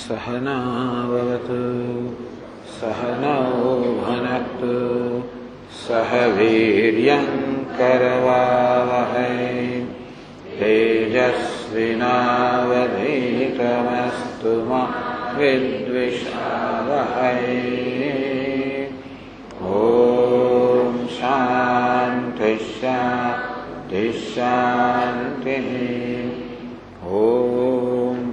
सहनावतु सहनौ भुनक्तु सह वीर्यं करवावहै तेजस्विनावधीतमस्तु मा विद्विषावहै। ॐ शान्ति शान्ति शान्तिः। ॐ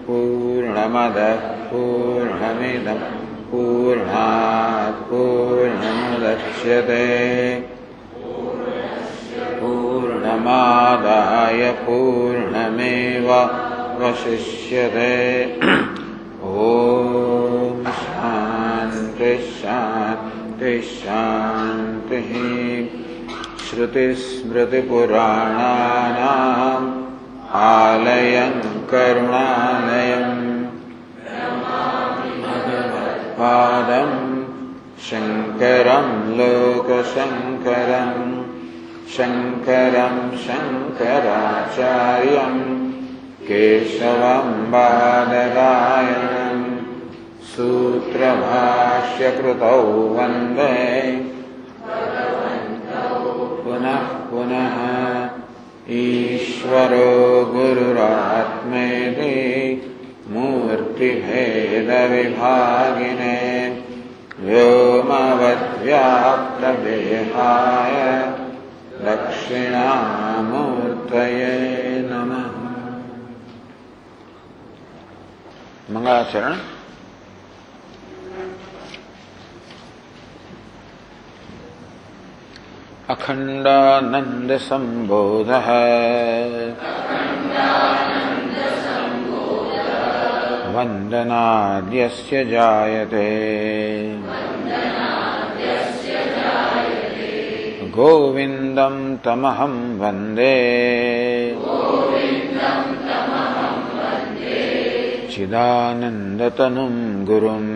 पूर्णमदः पूर्णमिदं पूर्णात् पूर्णमुदच्यते पूर्णमादाय पूर्णमेवावशिष्यते। ॐ शान्ति शान्ति शान्तिः। श्रुतिस्मृतिपुराणानाम् आलयं करुणालयं भगवत्पादं शङ्करं लोकशङ्करं शङ्करं शङ्कराचार्यं केशवं बादरायणं सूत्रभाष्यकृतौ वन्दे पुनः पुनः। ईश्वरो गुरुरात्मेति मूर्तिभेदविभागिने व्योमवद्व्याप्तदेहाय दक्षिणामूर्तये नमः। मंगलाचरण। अखंडानंद संबोधः वंदनाद्यस्य जायते गोविंदं तमहं वंदे चिदानंदतनुं गुरुम्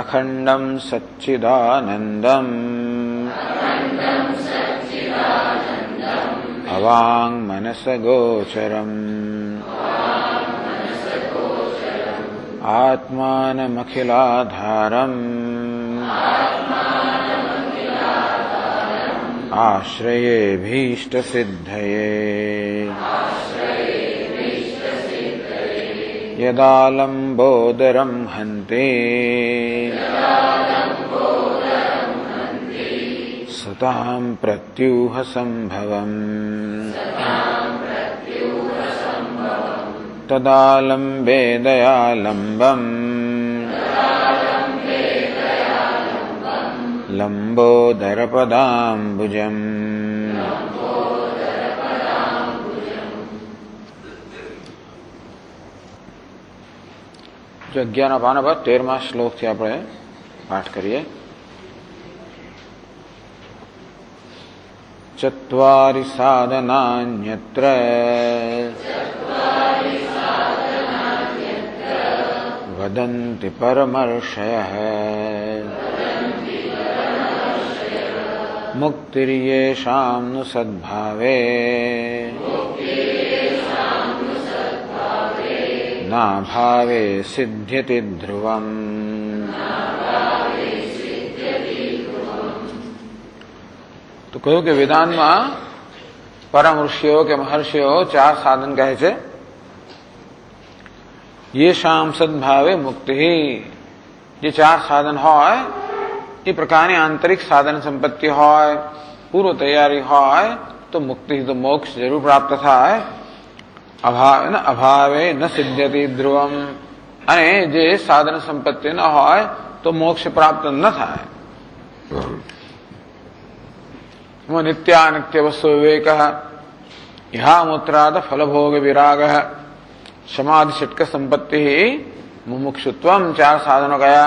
अखंडं सच्चिदानंदम् अवाङ्मनसगोचरम् आत्मानमखिलाधारम् आश्रयेभीष्टसिद्धये। यदालम्बोदरं हन्ति सतां प्रत्यूह संभवम् तदालम्बे दयालम्बम् लम्बोदरपदाम्बुजम्। जो 11 पाना पर 13वां श्लोक थी આપણે પાઠ કરીએ। चत्वारि साधनान्यत्र वदन्ति परमर्षयः मुक्तिर्येषां नु सद्भावे नाभावे सिद्ध्यति ध्रुवम्। તો કહ્યું કે વેદાંતમાં પરમ ઋષિઓ કે મહર્ષિઓ 4 સાધન કહે છે। ये शाम सद्भावे मुक्ति। જે 4 સાધન હોય એ પ્રકારની આંતરિક સાધન સંપત્તિ હોય, પૂર્વ તૈયારી હોય તો મુક્તિ તો મોક્ષ જરૂર પ્રાપ્ત થાય। અભાવે ન સિદ્ધ્યતિ ધ્રુવમ। અને જે સાધન સંપત્તિ ન હોય તો મોક્ષ પ્રાપ્ત ન થાય। नित्यानित्य वस्तु विवेक इहामूत्राद फलभोग विराग समाधि षट्क संपत्ति मुमुक्षुत्व 4 साधनों गया।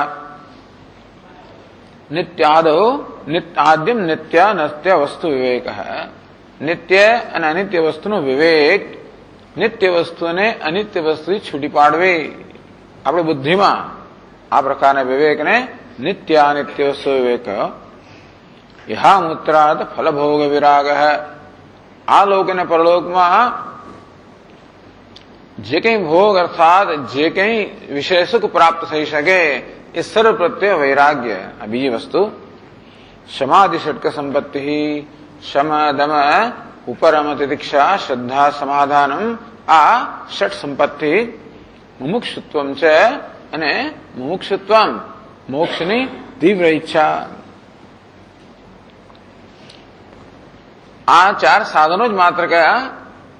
नित्यादो नित्याद्यम नित्य नत्य वस्तु विवेक है। નિત્ય અને અનિત્ય વસ્તુનો વિવેક, નિત્ય વસ્તુને અનિત્ય વસ્તુથી છૂટી પાડવી. આપણી બુદ્ધિમાં આ પ્રકારના વિવેકને નિત્ય અનિત્ય વસ્તુ વિવેક. યહા મૂત્રાર્થ ફલભોગ વિરાગ. આ લોક અને પરલોકમાં જે કંઈ ભોગ અર્થાત જે કંઈ વિષય સુખ પ્રાપ્ત થઈ શકે એ સર્વ પ્રત્યે વૈરાગ્ય. આ બીજી વસ્તુ. સમાધિ ષટક સંપત્તિ, શમ દમ ઉપરમ તિતિક્ષા શ્રદ્ધા સમાધાનમ. આ ષટ સંપત્તિ મુમુક્ષુત્વમ છે, અને મુમુક્ષુત્વમ મોક્ષની તીવ્ર ઈચ્છા. આ ચાર સાધનો જ માત્ર કયા.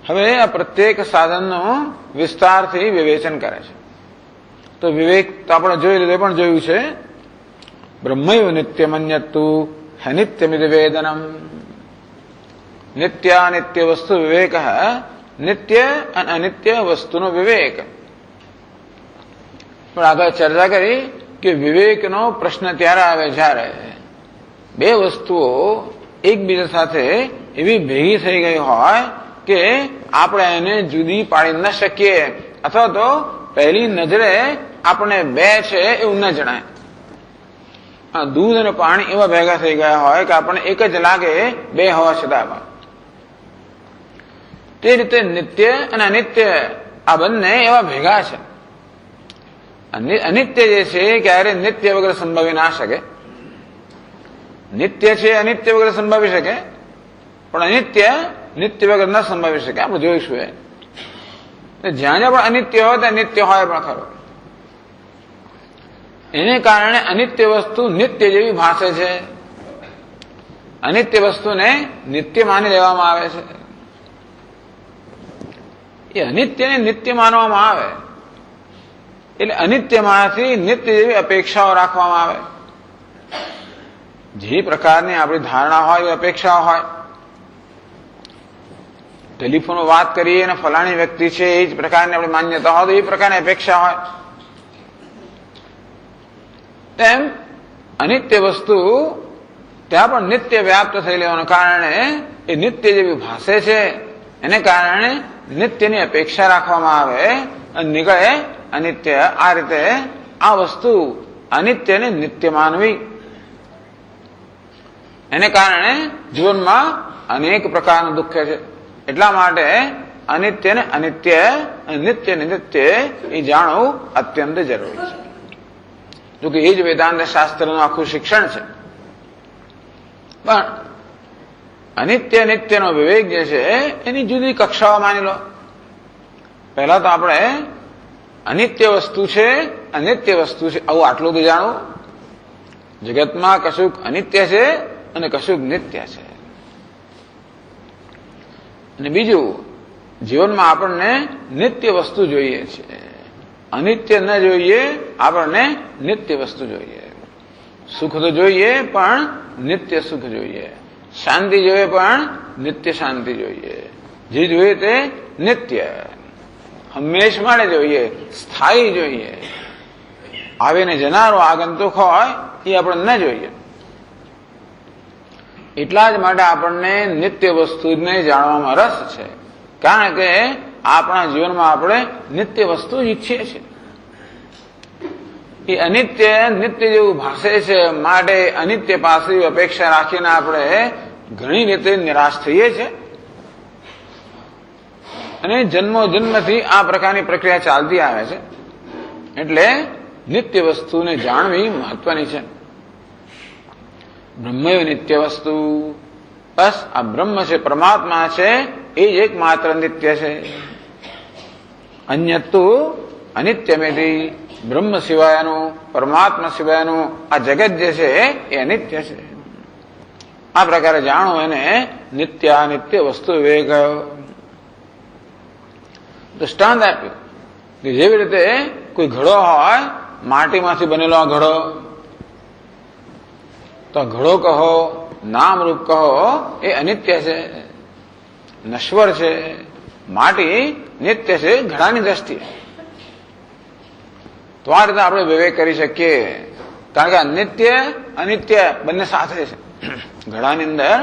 હવે આ પ્રત્યેક સાધનનું વિસ્તારથી વિવેચન કરે છે. તો વિવેક તો આપણે જોઈ લીધું, પણ જોયું છે. બ્રહ્મૈવ નિત્યમન્યત્તુ હનિત્યમિદ વેદનમ. નિત્યાનિત્ય વસ્તુ વિવેક, નિત્ય અને અનિત્ય વસ્તુનો વિવેક. પણ આગળ ચર્ચા કરી કે વિવેકનો પ્રશ્ન ત્યારે આવે જ્યારે બે વસ્તુઓ એકબીજા સાથે એવી ભેગી થઈ ગઈ હોય કે આપણે એને જુદી પાડી ન શકીએ, અથવા તો પહેલી નજરે આપણે બે છે એવું ન જણાય. દૂધ અને પાણી એવા ભેગા થઈ ગયા હોય કે આપણને એક જ લાગે બે હોવા છતાં. તે રીતે નિત્ય અને અનિત્ય આ બંને એવા ભેગા છે. અનિત્ય જે છે ક્યારે નિત્ય વગર સંભવી ના શકે. નિત્ય છે અનિત્ય વગર સંભવી શકે, પણ અનિત્ય નિત્ય વગર ન સંભવી શકે. આપણે જોઈશું એ. જ્યાં જ્યાં પણ અનિત્ય હોય ત્યાં નિત્ય હોય પણ ખરો. એને કારણે અનિત્ય વસ્તુ નિત્ય જેવી ભાષે છે. અનિત્ય વસ્તુને નિત્ય માની લેવામાં આવે છે. એ અનિત્યને નિત્ય માનવામાં આવે એટલે અનિત્યમાંથી નિત્ય જેવી અપેક્ષાઓ રાખવામાં આવે. જે પ્રકારની આપણી ધારણા હોય એ અપેક્ષાઓ હોય. ટેલિફોન વાત કરીએ અને ફલાણી વ્યક્તિ છે એ જ પ્રકારની આપણી માન્યતા હોય તો એ પ્રકારની અપેક્ષા હોય. તેમ અનિત્ય વસ્તુ ત્યાં પણ નિત્ય વ્યાપ્ત થઈ લેવાના કારણે એ નિત્ય જેવી ભાષે છે. એને કારણે નિત્યની અપેક્ષા રાખવામાં આવે અને નીકળે અનિત્ય. આ રીતે આ વસ્તુ અનિત્યને નિત્ય માનવી. એને કારણે જીવનમાં અનેક પ્રકારના દુઃખ છે. એટલા માટે અનિત્ય ને અનિત્ય અને નિત્ય ને નિત્ય એ જાણવું અત્યંત જરૂરી છે. જોકે એ જ વેદાંત શાસ્ત્રનું આખું શિક્ષણ છે. પણ અનિત્ય નિત્યનો વિવેક જે છે એની જુદી કક્ષાઓ માની લો. પહેલા તો આપણે અનિત્ય વસ્તુ છે અનિત્ય વસ્તુ છે આવું આટલું તો જાણવું. જગતમાં કશુંક અનિત્ય છે અને કશુંક નિત્ય છે. અને બીજું, જીવનમાં આપણને નિત્ય વસ્તુ જોઈએ છે. અનિત્ય ન જોઈએ, આપણને નિત્ય વસ્તુ જોઈએ. સુખ તો જોઈએ પણ નિત્ય સુખ જોઈએ. શાંતિ જોઈએ પણ નિત્ય શાંતિ જોઈએ. જે જોઈએ તે નિત્ય હંમેશ માટે જોઈએ, સ્થાયી જોઈએ. આવીને જનારો આગંતુક હોય એ આપણને ન જોઈએ. એટલા જ માટે આપણને નિત્ય વસ્તુને જાણવામાં રસ છે. કારણ કે આપણા જીવનમાં આપણે નિત્ય વસ્તુ જ ઈચ્છીએ છીએ. એ અનિત્ય નિત્ય જેવું ભાષે છે. માટે અનિત્ય પાસે અપેક્ષા રાખીને આપણે ઘણી રીતે નિરાશ થઈએ છીએ. અને જન્મો જન્મથી આ પ્રકારની પ્રક્રિયા ચાલતી આવે છે. એટલે નિત્ય વસ્તુને જાણવી મહત્વની છે. બ્રહ્મૈવ નિત્ય વસ્તુ. બસ આ બ્રહ્મ છે, પરમાત્મા છે, એ જ એકમાત્ર નિત્ય છે. અન્યતુ અનિત્યમેથી. બ્રહ્મ સિવાયનું, પરમાત્મા સિવાયનું આ જગત જે છે એ અનિત્ય છે. આ પ્રકારે જાણો એને નિત્ય અનિત્ય વસ્તુ વિવેક. દૃષ્ટાંત આપ્યું કે જેવી રીતે કોઈ ઘડો હોય, માટીમાંથી બનેલો આ ઘડો, તો ઘડો કહો, નામરૂપ કહો, એ અનિત્ય છે, નશ્વર છે. માટી નિત્ય છે ઘડાની દ્રષ્ટિએ. તો આ રીતે આપણે વિવેક કરી શકીએ. કારણ કે નિત્ય અનિત્ય બંને સાથે છે. ઘડાની અંદર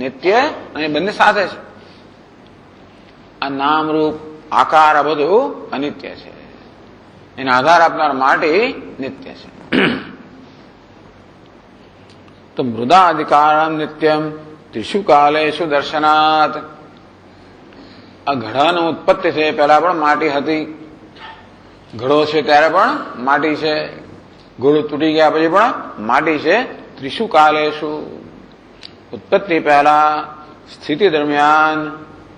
નિત્ય અને બંને સાથે છે. આ નામરૂપ આકાર આ બધું અનિત્ય છે. એને આધાર આપનાર માટી નિત્ય છે. તો મૃદાધિકારમ નિત્યમ ત્રિષુ કાલેષુ દર્શનાત. આ ઘડાની ઉત્પત્તિ છે પહેલા પણ માટી હતી. ઘડો છે ત્યારે પણ માટી છે. ઘોડું તૂટી ગયા પછી પણ માટી છે. ત્રિષુ કાલેષુ ઉત્પત્તિ પહેલા, સ્થિતિ દરમિયાન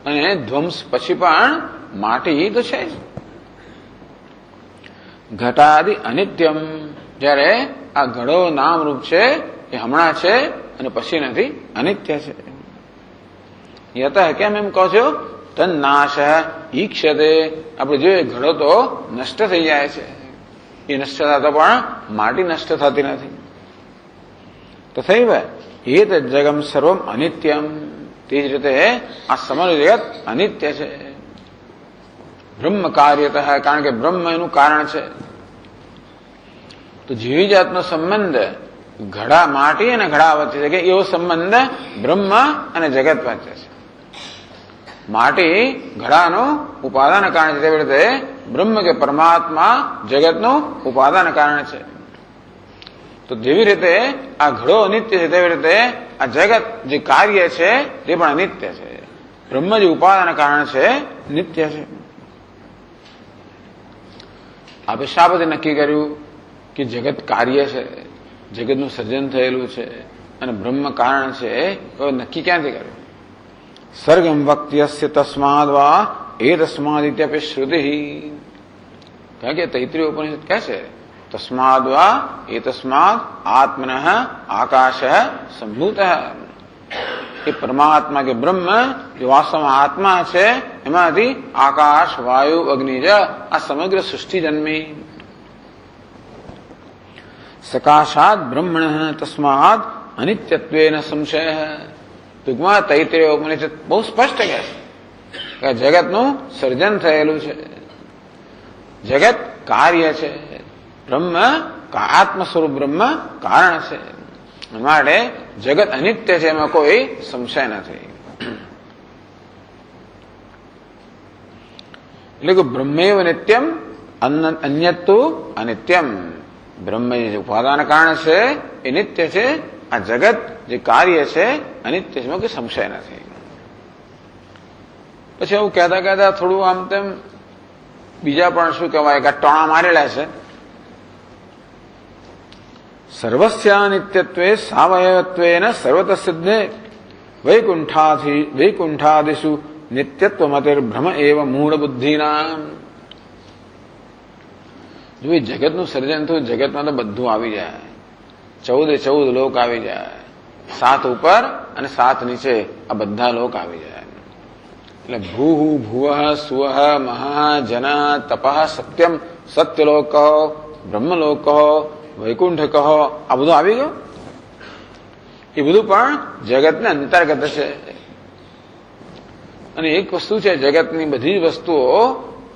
અને ધ્વંસ પછી પણ માટી તો છે જ. ઘટાદિ અનિત્યમ. જ્યારે આ ઘડો નામરૂપ છે એ હમણાં છે અને પછી નથી, અનિત્ય છે. યત કેમ એમ કહો છો? તન્નાશ ઈક્ષતે. આપણે જોઈએ ઘડો તો નષ્ટ થઈ જાય છે. એ નષ્ટ થતા પણ માટી નષ્ટ થતી નથી. તથૈવ એત જગમ સર્વમ અનિત્યમ. તે જ રીતે આ સમગ્ર જગત અનિત્ય છે. બ્રહ્મ કાર્યતઃ, કારણ કે બ્રહ્મ એનું કારણ છે. તો જેવી જાતનો સંબંધ ઘડા માટી અને ઘડા વચ્ચે છે કે એવો સંબંધ બ્રહ્મ અને જગત વચ્ચે છે. માટી ઘડાનું ઉપાદાન કારણ છે, તેવી રીતે બ્રહ્મ કે પરમાત્મા જગતનું ઉપાદાન કારણ છે. તો જેવી રીતે આ ઘડો અનિત્ય છે તેવી રીતે આ જગત જે કાર્ય છે તે પણ અનિત્ય છે. બ્રહ્મ જે ઉપાદાન કારણ છે નિત્ય છે. આપણે શા પછી નક્કી કર્યું કે જગત કાર્ય છે, જગતનું સર્જન થયેલું છે અને બ્રહ્મ કારણ છે? તો નક્કી ક્યાંથી કર્યું? સર્ગમ વક્ત્યસ્ય તસ્માદ વા એ તસ્માદ ઇત્યપી શ્રુતિ. કારણ કે તૈત્રીય ઉપનિષદ કહે છે તસ્માદ વા એ તસ્માદ આત્મન આકાશ સંભૂત. એ પરમાત્મા કે બ્રહ્મ જે વાસ્તવમાં આત્મા છે એમાંથી આકાશ, વાયુ, અગ્નિ આ સમગ્ર સૃષ્ટિ જન્મી. સકાશાદ બ્રહ્મણ તસ્માદ અનિત્યત્વેન સંશય. ટૂંકમાં તૈત્રીય ઉપનિષદ બહુ સ્પષ્ટ કહે છે કે જગતનું સર્જન થયેલું છે, જગત કાર્ય છે, બ્રહ્મ આત્મ સ્વરૂપ બ્રહ્મ કારણ છે. માટે જગત અનિત્ય છે એમાં કોઈ સંશય નથી. એટલે કે બ્રહ્મેવ નિત્યમ અન્યત્તુ અનિત્યમ. બ્રહ્મ જે ઉપાદાન કારણ છે એ નિત્ય છે. આ જગત જે કાર્ય છે અનિત્ય છે, એમાં કોઈ સંશય નથી. પછી એવું કહેતા કહેતા થોડું આમ તેમ બીજા પણ શું કહેવાય કે ટોણા મારેલા છે. સર્વસ્યાનિત્યત્વે સાવયવત્વેન સર્વત સિદ્ધે વૈકુંઠાદિષુ નિત્યત્વ મતિર ભ્રમ એવ મૂળ બુદ્ધિના. જો એ જગતનું સર્જન થયું, જગતમાં તો બધું આવી જાય. 14 લોક આવી જાય. 7 ઉપર અને 7 નીચે આ બધા લોક આવી જાય. એટલે ભૂ ભુવ સુવ મહા જન તપ સત્યમ, સત્યલોક કહો, બ્રહ્મલોક કહો, વૈકુંઠ કહો, આ બધું આવી ગયું. એ બધું પણ જગતને અંતર્ગત છે. અને એક વસ્તુ છે, જગતની બધી જ વસ્તુઓ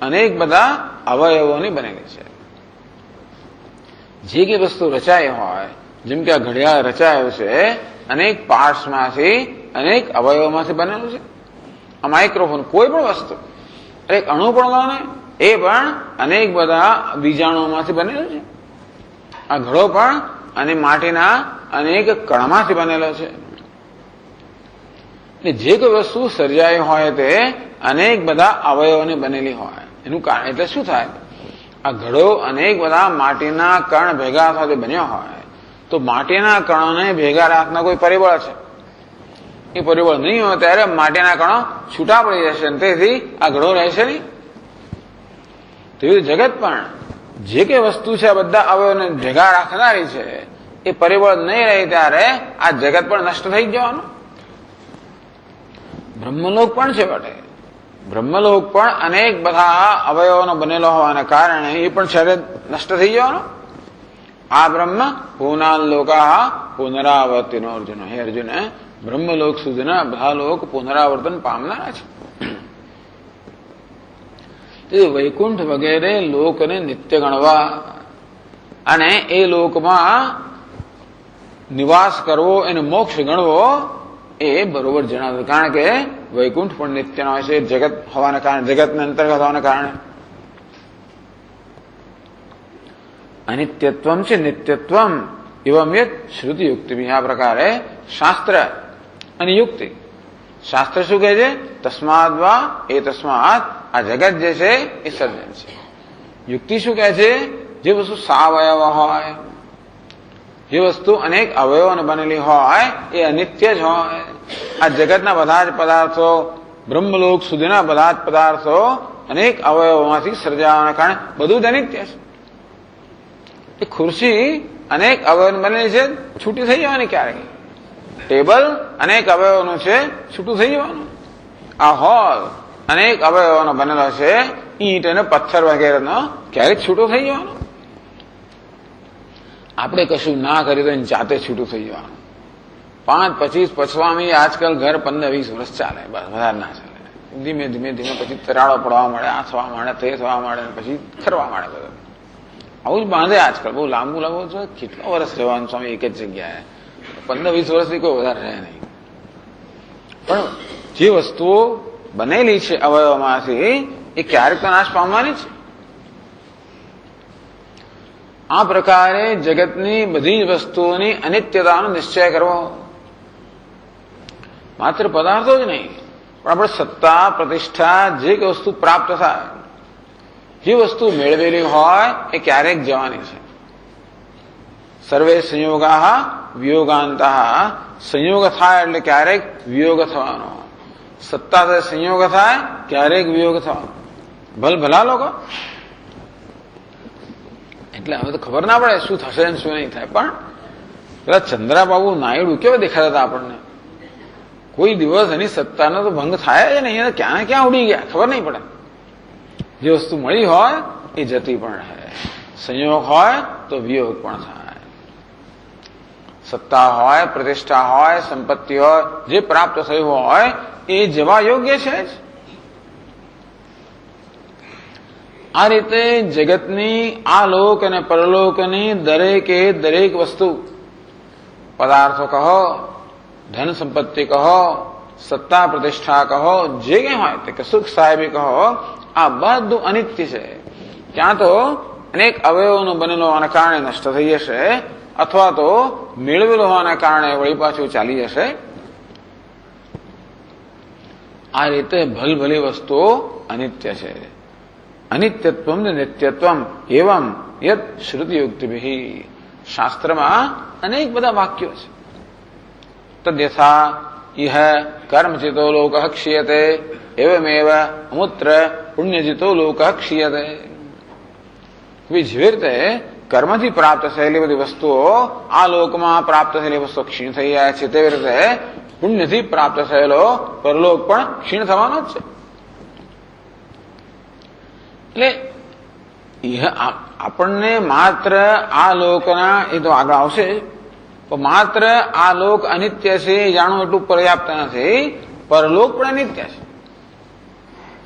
અનેક બધા અવયવોની બનેલી છે. જે કે વસ્તુ રચાઈ હોય, જેમ કે આ ઘડિયાળ રચાયો છે અનેક પાર્ટ્સમાંથી, અનેક અવયવોમાંથી બનેલું છે. આ માઇક્રોફોન, કોઈ પણ વસ્તુ, એક અણુ પણ લો ને, એ પણ અનેક બધા બીજાણુઓમાંથી બનેલું છે. આ ઘડો પણ અને માટીના અનેક કણમાંથી બનેલો છે. જે કોઈ વસ્તુ સર્જાઈ હોય તે અનેક બધા અવયવોની બનેલી હોય. એનું કારણ એટલે શું થાય? આ ઘડો અનેક બધા માટીના કણ ભેગા થવાથી બન્યો હોય તો માટીના કણોને ભેગા રાખનાર કોઈ પરિબળ છે. એ પરિબળ નહીં હોય ત્યારે માટીના કણો છૂટા પડી જશે, તેથી આ ઘડો રહેશે નહીં. તેવી જગત પણ જે કે વસ્તુ છે આ બધા અવયવોને ભેગા રાખનારી છે, એ પરિબળ નહીં રહે ત્યારે આ જગત પણ નષ્ટ થઈ જવાનું. બ્રહ્મલોક પણ છે વટે. બ્રહ્મલોક પણ અનેક બધા અવયવોનો બનેલો હોવાને કારણે એ પણ છેલ્લે નષ્ટ થઈ જવાનો. આ બ્રહ્મ પુનઃલોકા પુનરાવર્તિનો. અર્જુન, હે અર્જુન, બ્રહ્મલોક સુધીના બધા લોક પુનરાવર્તન પામનારા છે. તે વૈકુંઠ વગેરે લોકને નિત્ય ગણવા અને એ લોકમાં નિવાસ કરવો, એને મોક્ષ ગણવો, એ બરોબર જણાવ્યું. કારણ કે વૈકુંઠ પણ નિત્યનો હોય છે, જગત હોવાના કારણે, જગતને અંતર્ગત હોવાના કારણે. અનિત્યત્વમ છે નિત્યત્વમ એવમ યત શ્રુતિ યુક્તિ. આ પ્રકારે શાસ્ત્ર અને યુક્તિ. શાસ્ત્ર શું કહે છે? તસ્માદવા એ તસ્માત, આ જગત જે છે એ સર્જન છે. યુક્તિ શું કહે છે? જે વસ્તુ સાવયવ હોય, જે વસ્તુ અનેક અવયવોને બનેલી હોય એ અનિત્ય જ હોય. આ જગતના બધા જ પદાર્થો, બ્રહ્મલોક સુધીના બધા જ પદાર્થો અનેક અવયવોમાંથી સર્જાવાના કારણે બધું જ અનિત્ય છે. એ ખુરશી અનેક અવયવ બનેલી છે, છૂટી થઈ જવાની ક્યારેક. ટેબલ અનેક અવયવોનું છે, છૂટું થઈ જવાનું. આ હોલ અનેક અવયવોનો બનેલો છે, ઈંટ અને પથ્થર વગેરેનો ક્યારેક છૂટો થઈ જવાનો. આપણે કશું ના કર્યું તો જાતે છૂટું થઈ જવાનું. 5, 25, 55 આજકાલ ઘર 15, 20 વર્ષ ચાલે, બસ વધારે ના ચાલે. ધીમે ધીમે ધીમે પછી તરાડો પડવા મળે, આ થવા માંડે, તે થવા માંડે, પછી ખરવા માંડે બધું. આવું જ બાંધે આજકાલ. બહુ લાંબુ છે. કેટલા વર્ષ રહેવાનું સ્વામી એક જ જગ્યાએ? 15, 20 વર્ષથી કોઈ વધારે રહે નહીં. પણ જે વસ્તુઓ બનેલી છે અવયવમાંથી એ ક્યારેક તો નાશ પામવાની છે. આ પ્રકારે જગતની બધી જ વસ્તુઓની અનિત્યતાનો નિશ્ચય કરવો. માત્ર પદાર્થો જ નહીં, પણ આપણે સત્તા, પ્રતિષ્ઠા, જે વસ્તુ પ્રાપ્ત થાય, જે વસ્તુ મેળવેલી હોય એ ક્યારેક જવાની છે. સર્વે સંયોગા વિયોગાંતા. સંયોગ થાય એટલે ક્યારેક વિયોગ થવાનો. સત્તા સાથે સંયોગ થાય, ક્યારેક વિયોગ થવાનો. ભલા લોકો એટલે હવે તો ખબર ના પડે શું થશે ને શું નહીં થાય. પણ પેલા ચંદ્રાબાબુ નાયડુ કેવા દેખાતા હતા આપણને? કોઈ દિવસ એની સત્તાનો તો ભંગ થાય જ નહીં. ક્યાં ને ક્યાં ઉડી ગયા ખબર નહીં પડે. જે વસ્તુ મળી હોય એ જતી પણ રહે. સંયોગ હોય તો વિયોગ પણ થાય. સત્તા હોય, પ્રતિષ્ઠા હોય, સંપત્તિ હોય, જે પ્રાપ્ત થયું હોય એ જવા યોગ્ય છે જ. આ રીતે જગતની આ લોક અને પરલોકની દરેકે દરેક વસ્તુ, પદાર્થો કહો, ધન સંપત્તિ કહો, સત્તા પ્રતિષ્ઠા કહો, જે કંઈ હોય તે સુખ સાહેબી કહો, આ બધું અનિત્ય છે. ક્યાં તો અનેક અવયવોનો બનેલો હોવાના કારણે નષ્ટ થઈ જશે, અથવા તો મેળવેલો હોવાના કારણે વળી પાછું ચાલી જશે. આ રીતે ભલભલી વસ્તુઓ અનિત્ય છે. અનિત્યત્વમ ને નિત્યત્વમ એવમ યત શ્રુતિયુક્તિભિ. શાસ્ત્રમાં અનેક બધા વાક્યો છે. તદ્યથા ઇહ કર્મચિતો લોકઃ ક્ષીયતે એવમેવ અમુત્ર પુણ્યચિતો લોકઃ ક્ષીયતે. જેવી રીતે કર્મથી પ્રાપ્ત થયેલી બધી વસ્તુઓ આ લોકમાં પ્રાપ્ત થયેલી વસ્તુઓ ક્ષીણ થઈ જાય છે, તેવી રીતે પુણ્યથી પ્રાપ્ત થયેલો પરલોક પણ ક્ષીણ થવાનો જ છે. એટલે આપણને માત્ર આ લોકના, એ તો આગળ આવશે, પણ માત્ર આ લોક અનિત્ય છે જાણવું એટલું પર્યાપ્ત નથી. પરલોક પણ અનિત્ય છે,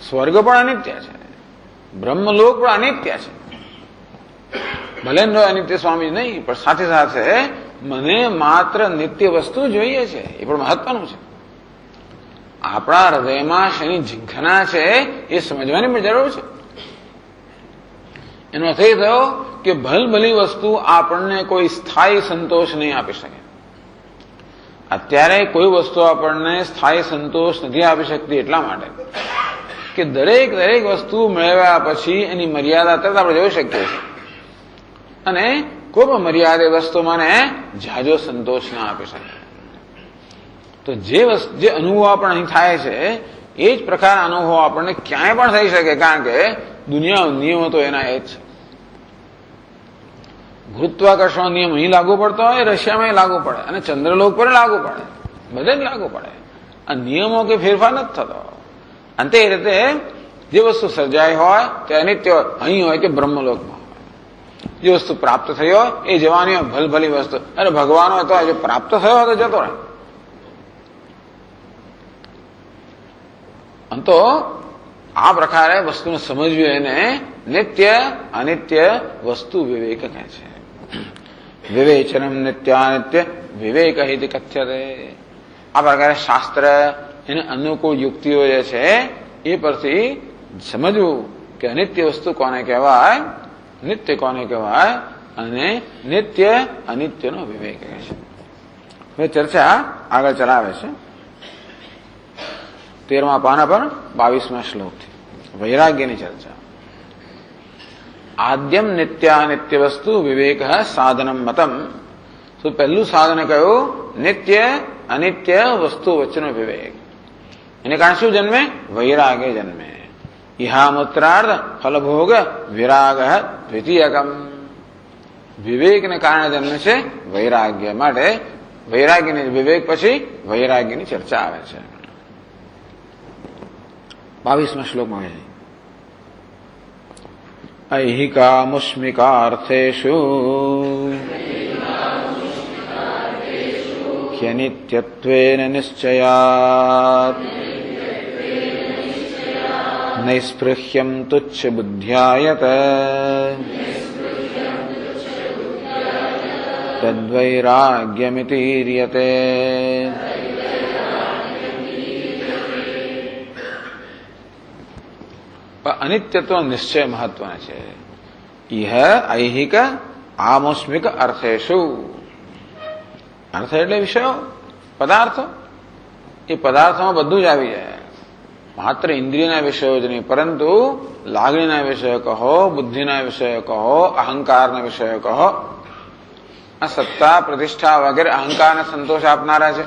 સ્વર્ગ પણ અનિત્ય છે, બ્રહ્મલોક પણ અનિત્ય છે. ભલે અનિત્ય સ્વામી નહીં, પણ સાથે સાથે મને માત્ર નિત્ય વસ્તુ જોઈએ છે, એ પણ મહત્વનું છે. આપણા હૃદયમાં શેની ઝીંખના છે એ સમજવાની પણ જરૂર છે. એનો અર્થ એ થયો કે ભલભલી વસ્તુ આપણને કોઈ સ્થાયી સંતોષ નહીં આપી શકે. અત્યારે કોઈ વસ્તુ આપણને સ્થાયી સંતોષ નથી આપી શકતી એટલા માટે કે દરેક વસ્તુ મેળવ્યા પછી એની મર્યાદા તરત આપણે જોઈ શકીએ છીએ. અને કોઈ પણ મર્યાદિત વસ્તુ મને ઝાઝો સંતોષ ના આપી શકે. તો જે અનુભવ આપણને અહીં થાય છે એ જ પ્રકારના અનુભવ આપણને ક્યાંય પણ થઈ શકે, કારણ કે દુનિયા નિયમો તો એના એ જ છે. ગુરુત્વાકર્ષણ નિયમ અહીં લાગુ પડતો હોય, રશિયામાં લાગુ પડે, અને ચંદ્રલોક પર લાગુ પડે, બધે જ લાગુ પડે. આ નિયમો કે ફેરફાર નથી થતો. અંતે એ રીતે જે વસ્તુ સર્જાઈ હોય તે અનિત્ય અહીં હોય કે બ્રહ્મલોકમાં હોય. જે વસ્તુ પ્રાપ્ત થઈ હોય એ જવાની હોય, ભલભલી વસ્તુ. અરે ભગવાન હોય તો જો પ્રાપ્ત થયો હોય તો જતો રહે. તો આ પ્રકારે વસ્તુને સમજવી એને નિત્ય અનિત્ય વસ્તુ વિવેક કહે છે. વિવેચનમ નિત્યાનિત્ય વિવેક હિ કથ્યતે. આ પ્રકારે શાસ્ત્ર એને અનુકૂળ યુક્તિઓ જે છે એ પરથી સમજવું કે અનિત્ય વસ્તુ કોને કહેવાય, નિત્ય કોને કહેવાય અને નિત્ય અનિત્યનો વિવેક કહે છે. હવે ચર્ચા આગળ ચલાવે છે 13મા પાના પર 22મા શ્લોકથી વૈરાગ્યની ચર્ચા. આદ્યમ નિત્યાનિત્ય વસ્તુ વિવેક સાધનમ મતમ. તો પહેલું સાધન કયું? નિત્ય અનિત્ય વસ્તુ વચ્ચેનો વિવેક. એને કારણે શું જન્મે? વૈરાગ્ય જન્મે. ઇહામૂત્રાર્ધ ફલભોગ વિરાગ દ્વિતીયકમ. વિવેકને કારણે જન્મે છે વૈરાગ્ય. માટે વૈરાગ્યની વિવેક પછી વૈરાગ્યની ચર્ચા આવે છે. 22મા શ્લોકમાં છે ઐહિકામુષ્મિકાર્થેષુ ह्यनित्यत्वेन निश्चयात् नैस्पृह्यं तुच्छ बुद्ध्यायत तद्वैराग्यमितीर्यते. અનિત્યત્વ નિશ્ચય મહત્વનો છે. ઇહ ઐહિક આમોસ્મિક અર્થેષુ. અર્થ એટલે વિષયો, પદાર્થો. એ પદાર્થોમાં બધું જ આવી જાય. માત્ર ઇન્દ્રિયના વિષયો જ નહીં, પરંતુ લાગણીના વિષયો કહો, બુદ્ધિના વિષયો કહો, અહંકારના વિષયો કહો. આ સત્તા પ્રતિષ્ઠા વગેરે અહંકારને સંતોષ આપનારા છે.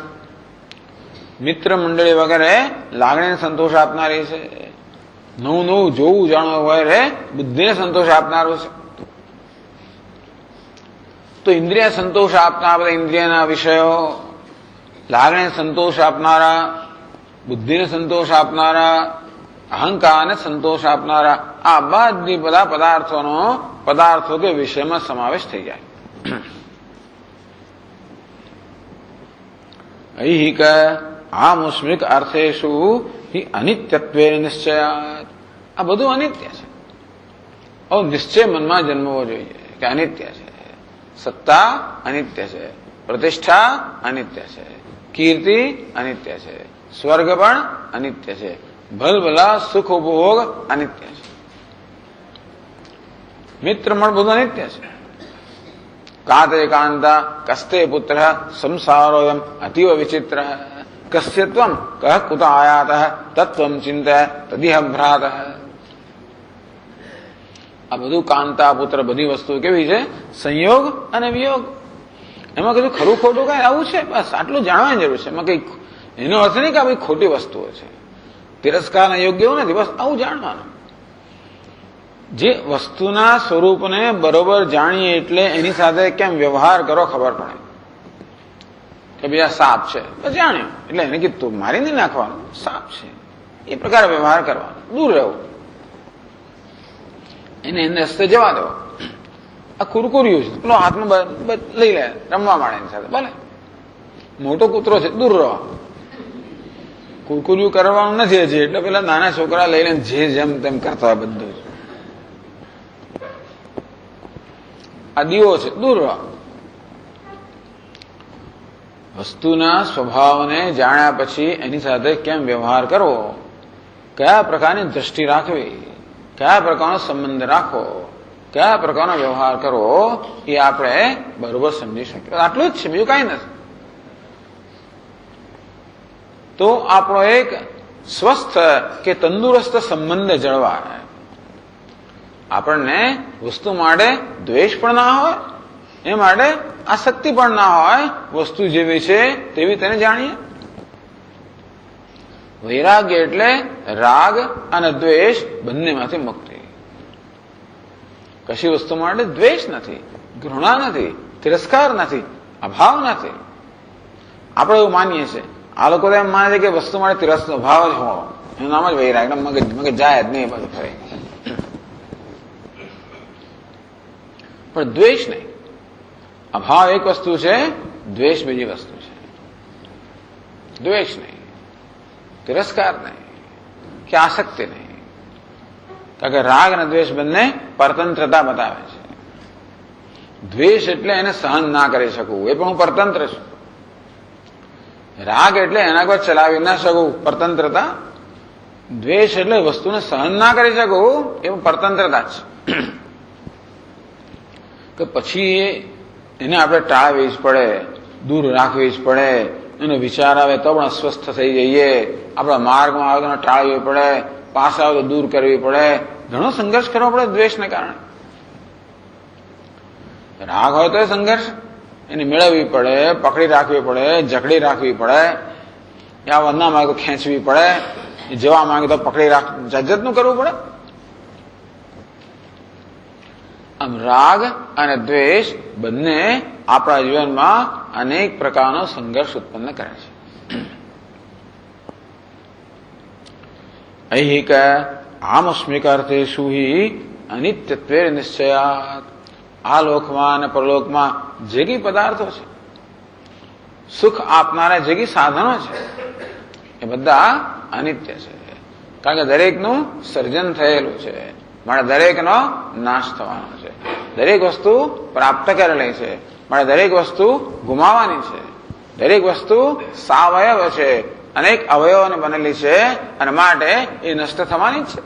મિત્ર મંડળી વગેરે લાગણીને સંતોષ આપનારી છે. નવું નવું જોવું જાણવું વગેરે બુદ્ધિને સંતોષ આપનારું છે. તો ઇન્દ્રિય સંતોષ આપનારા બધા ઇન્દ્રિયના વિષયો, લાગણીને સંતોષ આપનારા, બુદ્ધિને સંતોષ આપનારા, અહંકારને સંતોષ આપનારા, આ બધા પદાર્થો કે વિષયમાં સમાવેશ થઈ જાય. ઐહિક આમુષ્મિક અર્થેષુ હિ અનિત્યત્વે નિશ્ચયાત. આ બધું અનિત્ય છે. નિશ્ચય મનમાં જન્મવો જોઈએ કે અનિત્ય છે. સત્તા અનિત્ય છે, પ્રતિષ્ઠા અનિત્ય છે, કીર્તિ અનિત્ય છે, સ્વર્ગ પણ અનિત્ય છે, ભલભલા સુખ ઉપભોગ અનિત્ય છે, મિત્ર પણ બધું અનિત્ય છે. કાતે કાંતા કસ્તે પુત્ર સંસારોયમ અતીવ વિચિત્ર કસ્ય ત્વમ કહ કુત આયાત તત્વમ ચિંત તદિહ ભ્રાત. આ બધું કાંતા પુત્ર બધી વસ્તુ કેવી છે? સંયોગ અને વિયોગ. એમાં કીધું ખરું ખોટું કઈ આવું છે? બસ આટલું જાણવાની જરૂર છે. એમાં કઈ એનો અર્થ નહીં કે આ બધી ખોટી વસ્તુઓ છે, તિરસ્કાર યોગ્ય એવું નથી. બસ આવું જાણવાનું. જે વસ્તુના સ્વરૂપને બરોબર જાણીએ એટલે એની સાથે કેમ વ્યવહાર કરો ખબર પડે. કે ભાઈ આ સાપ છે, બસ જાણ્યું એટલે એને કીધું મારી નહીં નાખવાનું, સાપ છે એ પ્રકારે વ્યવહાર કરવાનો, દૂર રહેવું, એને રસ્તે જવા દો. આ કુરકુરિયું છે, પેલો હાથમાં લઈ લે, રમવા માંડે એની સાથે, ભલે મોટો કૂતરો છે, દૂર રહો. કુરકુરિયું કરવાનું નથી હજી, એટલે પેલા નાના છોકરા લઈ લે જે જેમ તેમ કરતા હોય બધું જ. આ દીવો છે, દૂર રહો. વસ્તુના સ્વભાવને જાણ્યા પછી એની સાથે કેમ વ્યવહાર કરવો, કયા પ્રકારની દ્રષ્ટિ રાખવી, કયા પ્રકારનો સંબંધ રાખવો, કયા પ્રકારનો વ્યવહાર કરવો, એ આપણે બરોબર સમજી શકીએ. આટલું જ છે, બીજું કાંઈ નથી. તો આપણો એક સ્વસ્થ કે તંદુરસ્ત સંબંધ જળવાય. આપણને વસ્તુ માટે દ્વેષ પણ ના હોય, એ માટે આસક્તિ પણ ના હોય. વસ્તુ જેવી છે તેવી તેને જાણીએ. વૈરાગ્ય એટલે રાગ અને દ્વેષ બંનેમાંથી મુક્તિ. કશી વસ્તુ માટે દ્વેષ નથી, ઘૃણા નથી, તિરસ્કાર નથી, અભાવ નથી. આપણે એવું માનીએ છીએ. આ લોકો એમ માને છે કે વસ્તુ માટે તિરસ્કાર અભાવ જ હોવો, એનું નામ જ વૈરાગ્ય. મગજ જાય જ નહીં બધું ફરે. પણ દ્વેષ નહીં. અભાવ એક વસ્તુ છે, દ્વેષ બીજી વસ્તુ છે. દ્વેષ નહીં, તિરસ્કાર નહીં, કે આસક્તિ નહીં. કારણ કે રાગ અને દ્વેષ બંને પરતંત્રતા બતાવે છે. દ્વેષ એટલે એને સહન ના કરી શકવું, એ પણ હું પરતંત્ર છું. રાગ એટલે એના કોઈ ચલાવી ના શકું, પરતંત્રતા. દ્વેષ એટલે વસ્તુને સહન ના કરી શકું, એવું પરતંત્રતા છે. કે પછી એને આપણે ટાળવી જ પડે, દૂર રાખવી જ પડે. એનો વિચાર આવે તો પણ અસ્વસ્થ થઈ જઈએ, આપણા માર્ગમાં આવે તો ટાળવી પડે, પાસ આવે તો દૂર કરવી પડે. ઘણો સંઘર્ષ કરવો પડે દ્વેષને કારણે. રાગ હોય તો સંઘર્ષ, એને મેળવવી પડે, પકડી રાખવી પડે, જકડી રાખવી પડે. આ ના માંગે તો ખેંચવી પડે, જવા માંગે તો પકડી રાખ, જજતનું કરવું પડે. આમ રાગ અને દ્વેષ બંને આપણા જીવનમાં અનેક પ્રકારનો સંઘર્ષ ઉત્પન્ન કરે છે. ઐહિક આમસ્મિક અર્થેષુ હિ અનિત્યત્વે નિશ્ચયાત. આ લોકમાં અને પરલોકમાં જે કઈ પદાર્થો છે, સુખ આપનારા જે કઈ સાધનો છે, એ બધા અનિત્ય છે. કારણ કે દરેકનું સર્જન થયેલું છે, માટે દરેકનો નાશ થવાનો છે. દરેક વસ્તુ પ્રાપ્ત કરેલી છે, માટે દરેક વસ્તુ ગુમાવવાની છે. દરેક વસ્તુ સાવયવ છે, અનેક અવયવોને બનેલી છે, અને માટે એ નષ્ટ થવાની છે.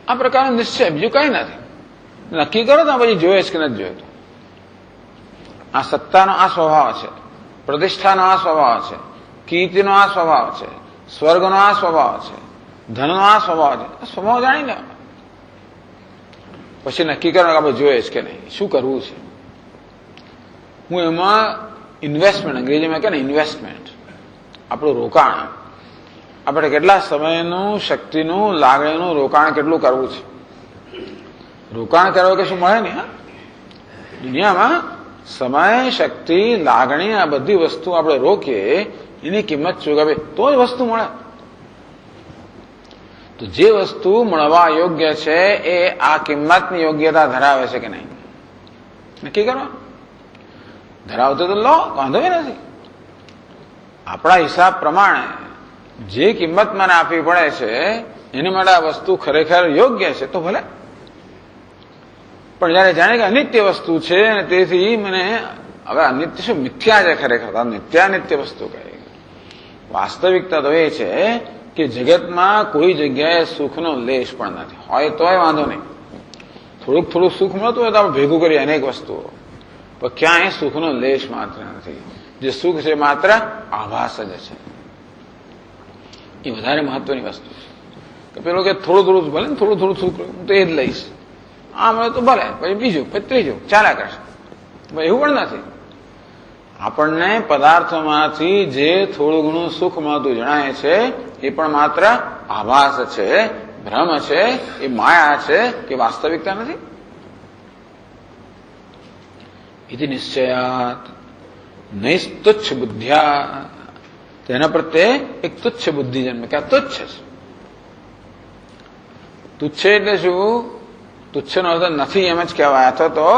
આ પ્રકારનો નિશ્ચય, બીજું કઈ નથી. નક્કી કરો તો પછી જોયે છે કે નથી જોયું. આ સત્તાનો આ સ્વભાવ છે, પ્રતિષ્ઠાનો આ સ્વભાવ છે, કીર્તિનો આ સ્વભાવ છે, સ્વર્ગનો આ સ્વભાવ છે, ધનનો આ સ્વભાવ છે. આ સ્વભાવ જાણી લે, પછી નક્કી કરો કે આપણે જોઈએ છે કે નહીં, શું કરવું છે. હું એમાં ઇન્વેસ્ટમેન્ટ, અંગ્રેજીમાં કહે ને ઇન્વેસ્ટમેન્ટ, આપણું રોકાણ, આપણે કેટલા સમયનું, શક્તિનું, લાગણીનું રોકાણ કેટલું કરવું છે. રોકાણ કરવું કે શું મળે ને. દુનિયામાં સમય, શક્તિ, લાગણી, આ બધી વસ્તુ આપણે રોકીએ, એની કિંમત ચૂકવે તો જ વસ્તુ મળે. તો જે વસ્તુ મળવા યોગ્ય છે એ આ કિંમતની યોગ્યતા ધરાવે છે કે નહીં, નક્કી કરો. ધરાવતો તો લો, વાંધો નથી. આપણા હિસાબ પ્રમાણે જે કિંમત મને આપવી પડે છે એની માટે આ વસ્તુ ખરેખર યોગ્ય છે તો ભલે. પણ જયારે જાણે કે અનિત્ય વસ્તુ છે અને તેથી મને હવે અનિત્ય શું, મિથ્યા છે ખરેખર, નિત્યાનિત્ય વસ્તુ કહે. વાસ્તવિકતા તો એ છે કે જગતમાં કોઈ જગ્યાએ સુખનો લેશ પણ નથી. હોય તોય વાંધો નહીં, થોડુંક થોડું સુખ મળતું હોય તો આપણે ભેગું કરીએ અનેક વસ્તુઓ, પણ ક્યાંય સુખનો લેશ માત્ર નથી. જે સુખ છે માત્ર આભાસ જ છે. એ વધારે મહત્વની વસ્તુ છે. કે પેલો કે થોડું થોડું ભલે ને, થોડું થોડું સુખ હું તો એ જ લઈશ, આમ હોય તો ભલે, પછી બીજું, પછી ત્રીજું ચાલ્યા કરશે. એવું પણ નથી. આપણને પદાર્થોમાંથી જે થોડું ઘણું સુખ મળતું જણાય છે એ પણ માત્ર આભાસ છે, ભ્રમ છે, એ માયા છે, કે વાસ્તવિકતા નથી. ઇતિ નિશ્ચયાત નૈસ્તુચ્છ બુદ્ધ્યા. તેના પ્રત્યે એક તુચ્છ બુદ્ધિ જન્મે, કે આ તુચ્છ છે. તુચ્છ એટલે શું? તુચ્છનો અર્થ નથી એમ જ કહેવાય, અથવા તો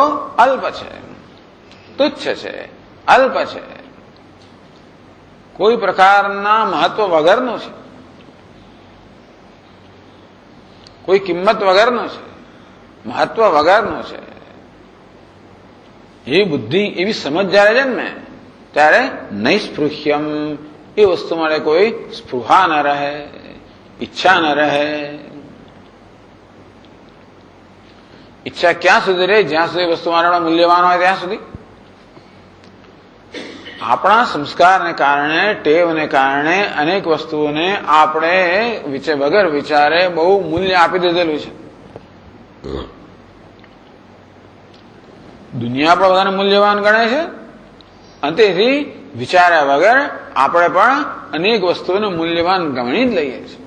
અલ્પ છે, તુચ્છ છે, અલ્પ છે, કોઈ પ્રકારના મહત્વ વગરનું છે, કોઈ કિંમત વગરનું છે, મહત્વ વગરનું છે. એ બુદ્ધિ, એવી સમજ જયારે જન્મે ત્યારે નૈસ્પૃહ્યમ, એ વસ્તુ માટે કોઈ સ્પૃહા ન રહે, ઈચ્છા ન રહે. ઈચ્છા ક્યાં સુધી રહે? જ્યાં સુધી વસ્તુ મારા મૂલ્યવાન હોય ત્યાં સુધી. આપણા સંસ્કારને કારણે, ટેવને કારણે અનેક વસ્તુઓને આપણે વગર વિચારે બહુ મૂલ્ય આપી દીધેલું છે. દુનિયા પણ બધાને મૂલ્યવાન ગણે છે, અને તેથી વિચાર્યા વગર આપણે પણ અનેક વસ્તુઓને મૂલ્યવાન ગણી જ લઈએ છીએ.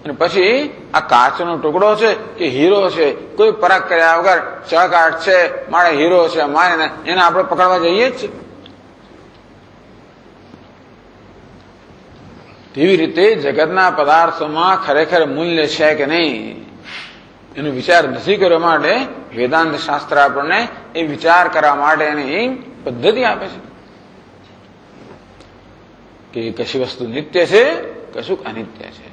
અને પછી આ કાચનો ટુકડો છે કે હીરો છે, કોઈ પરખ કર્યા વગર ચળકાટ છે, મારે હીરો છે માને એને આપણે પકડવા જઈએ જ છીએ. તેવી રીતે જગતના પદાર્થોમાં ખરેખર મૂલ્ય છે કે નહીં એનો વિચાર નથી કરવા માટે વેદાંત શાસ્ત્ર આપણને એ વિચાર કરવા માટેની પદ્ધતિ આપે છે કે કશી વસ્તુ નિત્ય છે, કશુંક અનિત્ય છે.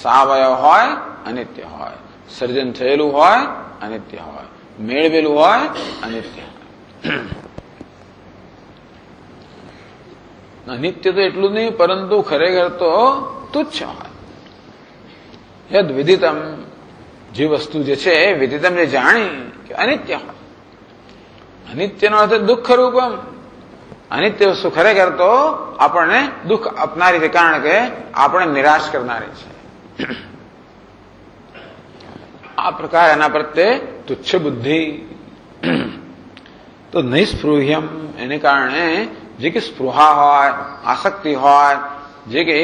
સાવયવ હોય, અનિત્ય હોય, સર્જન થયેલું હોય, અનિત્ય હોય, મેળવેલું હોય, અનિત્ય હોય. અનિત્ય તો એટલું નહીં, પરંતુ ખરેખર તો તુચ્છ હોય. યદ વિદિતમ, જે વસ્તુ જે છે વિદિતમ જે જાણી કે અનિત્ય હોય. અનિત્યનો અર્થ દુઃખ રૂપમ. અનિત્ય વસ્તુ ખરેખર તો આપણને દુઃખ આપનારી છે, કારણ કે આપણે નિરાશ કરનારી છે. આ પ્રકાર એના પ્રત્યે તુચ્છ બુદ્ધિ. તો નૈસ્પૃહ્યમ, એને કારણે જે કે સ્પૃહા હોય, આસક્તિ હોય, જે કે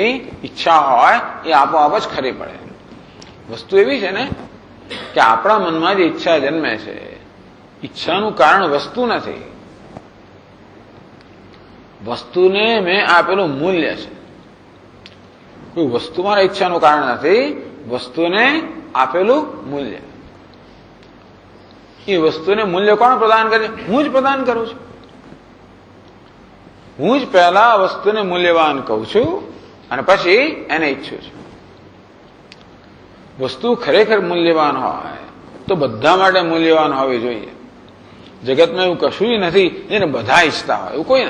ઈચ્છા હોય, એ આપોઆપ જ ખરી પડે. વસ્તુ એવી છે ને કે આપણા મનમાં જે ઈચ્છા જન્મે છે, ઈચ્છાનું કારણ વસ્તુ નથી, વસ્તુને મેં આપેલું મૂલ્ય છે. કોઈ વસ્તુ મારા ઈચ્છાનું કારણ નથી, વસ્તુને આપેલું મૂલ્ય. એ વસ્તુને મૂલ્ય કોણ પ્રદાન કરે? હું જ પ્રદાન કરું છું. હું જ પહેલા વસ્તુને મૂલ્યવાન કહું છું અને પછી એને ઈચ્છું છું. વસ્તુ ખરેખર મૂલ્યવાન હોય તો બધા માટે મૂલ્યવાન હોવી જોઈએ. જગતમાં એવું કશું નથી જેને બધા ઈચ્છતા હોય, એવું કોઈ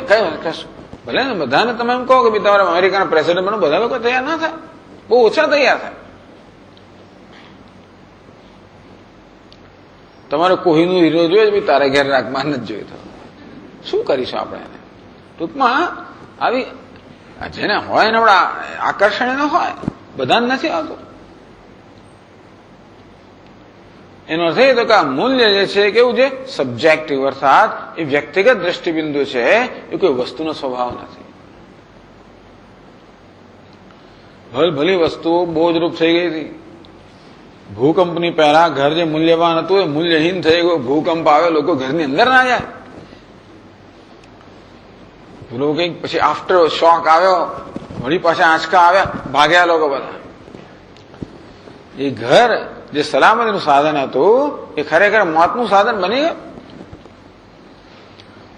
કશું. ભલે ને બધાને તમે એમ કહો કે તમારા અમેરિકાના પ્રેસિડન્ટ બનો, બધા લોકો તૈયાર ના થાય, બહુ ઓછા તૈયાર થાય. તમારે કોહીનું હીરો જોઈએ, તારે ઘેર રાખમાં નથી જોઈતો, શું કરીશું આપણે એને? ટૂંકમાં આવી જેને હોય ને આપણા આકર્ષણ એનો હોય, બધાને નથી આવતું. એનો અર્થ એ તો કે આ મૂલ્ય જે છે કેવું છે? સબ્જેક્ટિવ, અર્થાત એ વ્યક્તિગત દ્રષ્ટિબિંદુ છે, એ કોઈ વસ્તુનો સ્વભાવ નથી. ભલી વસ્તુઓ બોજરૂપ થઈ ગઈ હતી. ભૂકંપની પહેલા ઘર જે મૂલ્યવાન હતું એ મૂલ્યહીન થઈ ગયું. ભૂકંપ આવે, લોકો ઘરની અંદર ના જાય. પેલું કંઈક પછી આફ્ટર શોક આવ્યો, વળી પાછા આંચકા આવ્યા, ભાગ્યા લોકો બધા. એ ઘર જે સલામતીનું સાધન હતું એ ખરેખર મોતનું સાધન બની ગયું.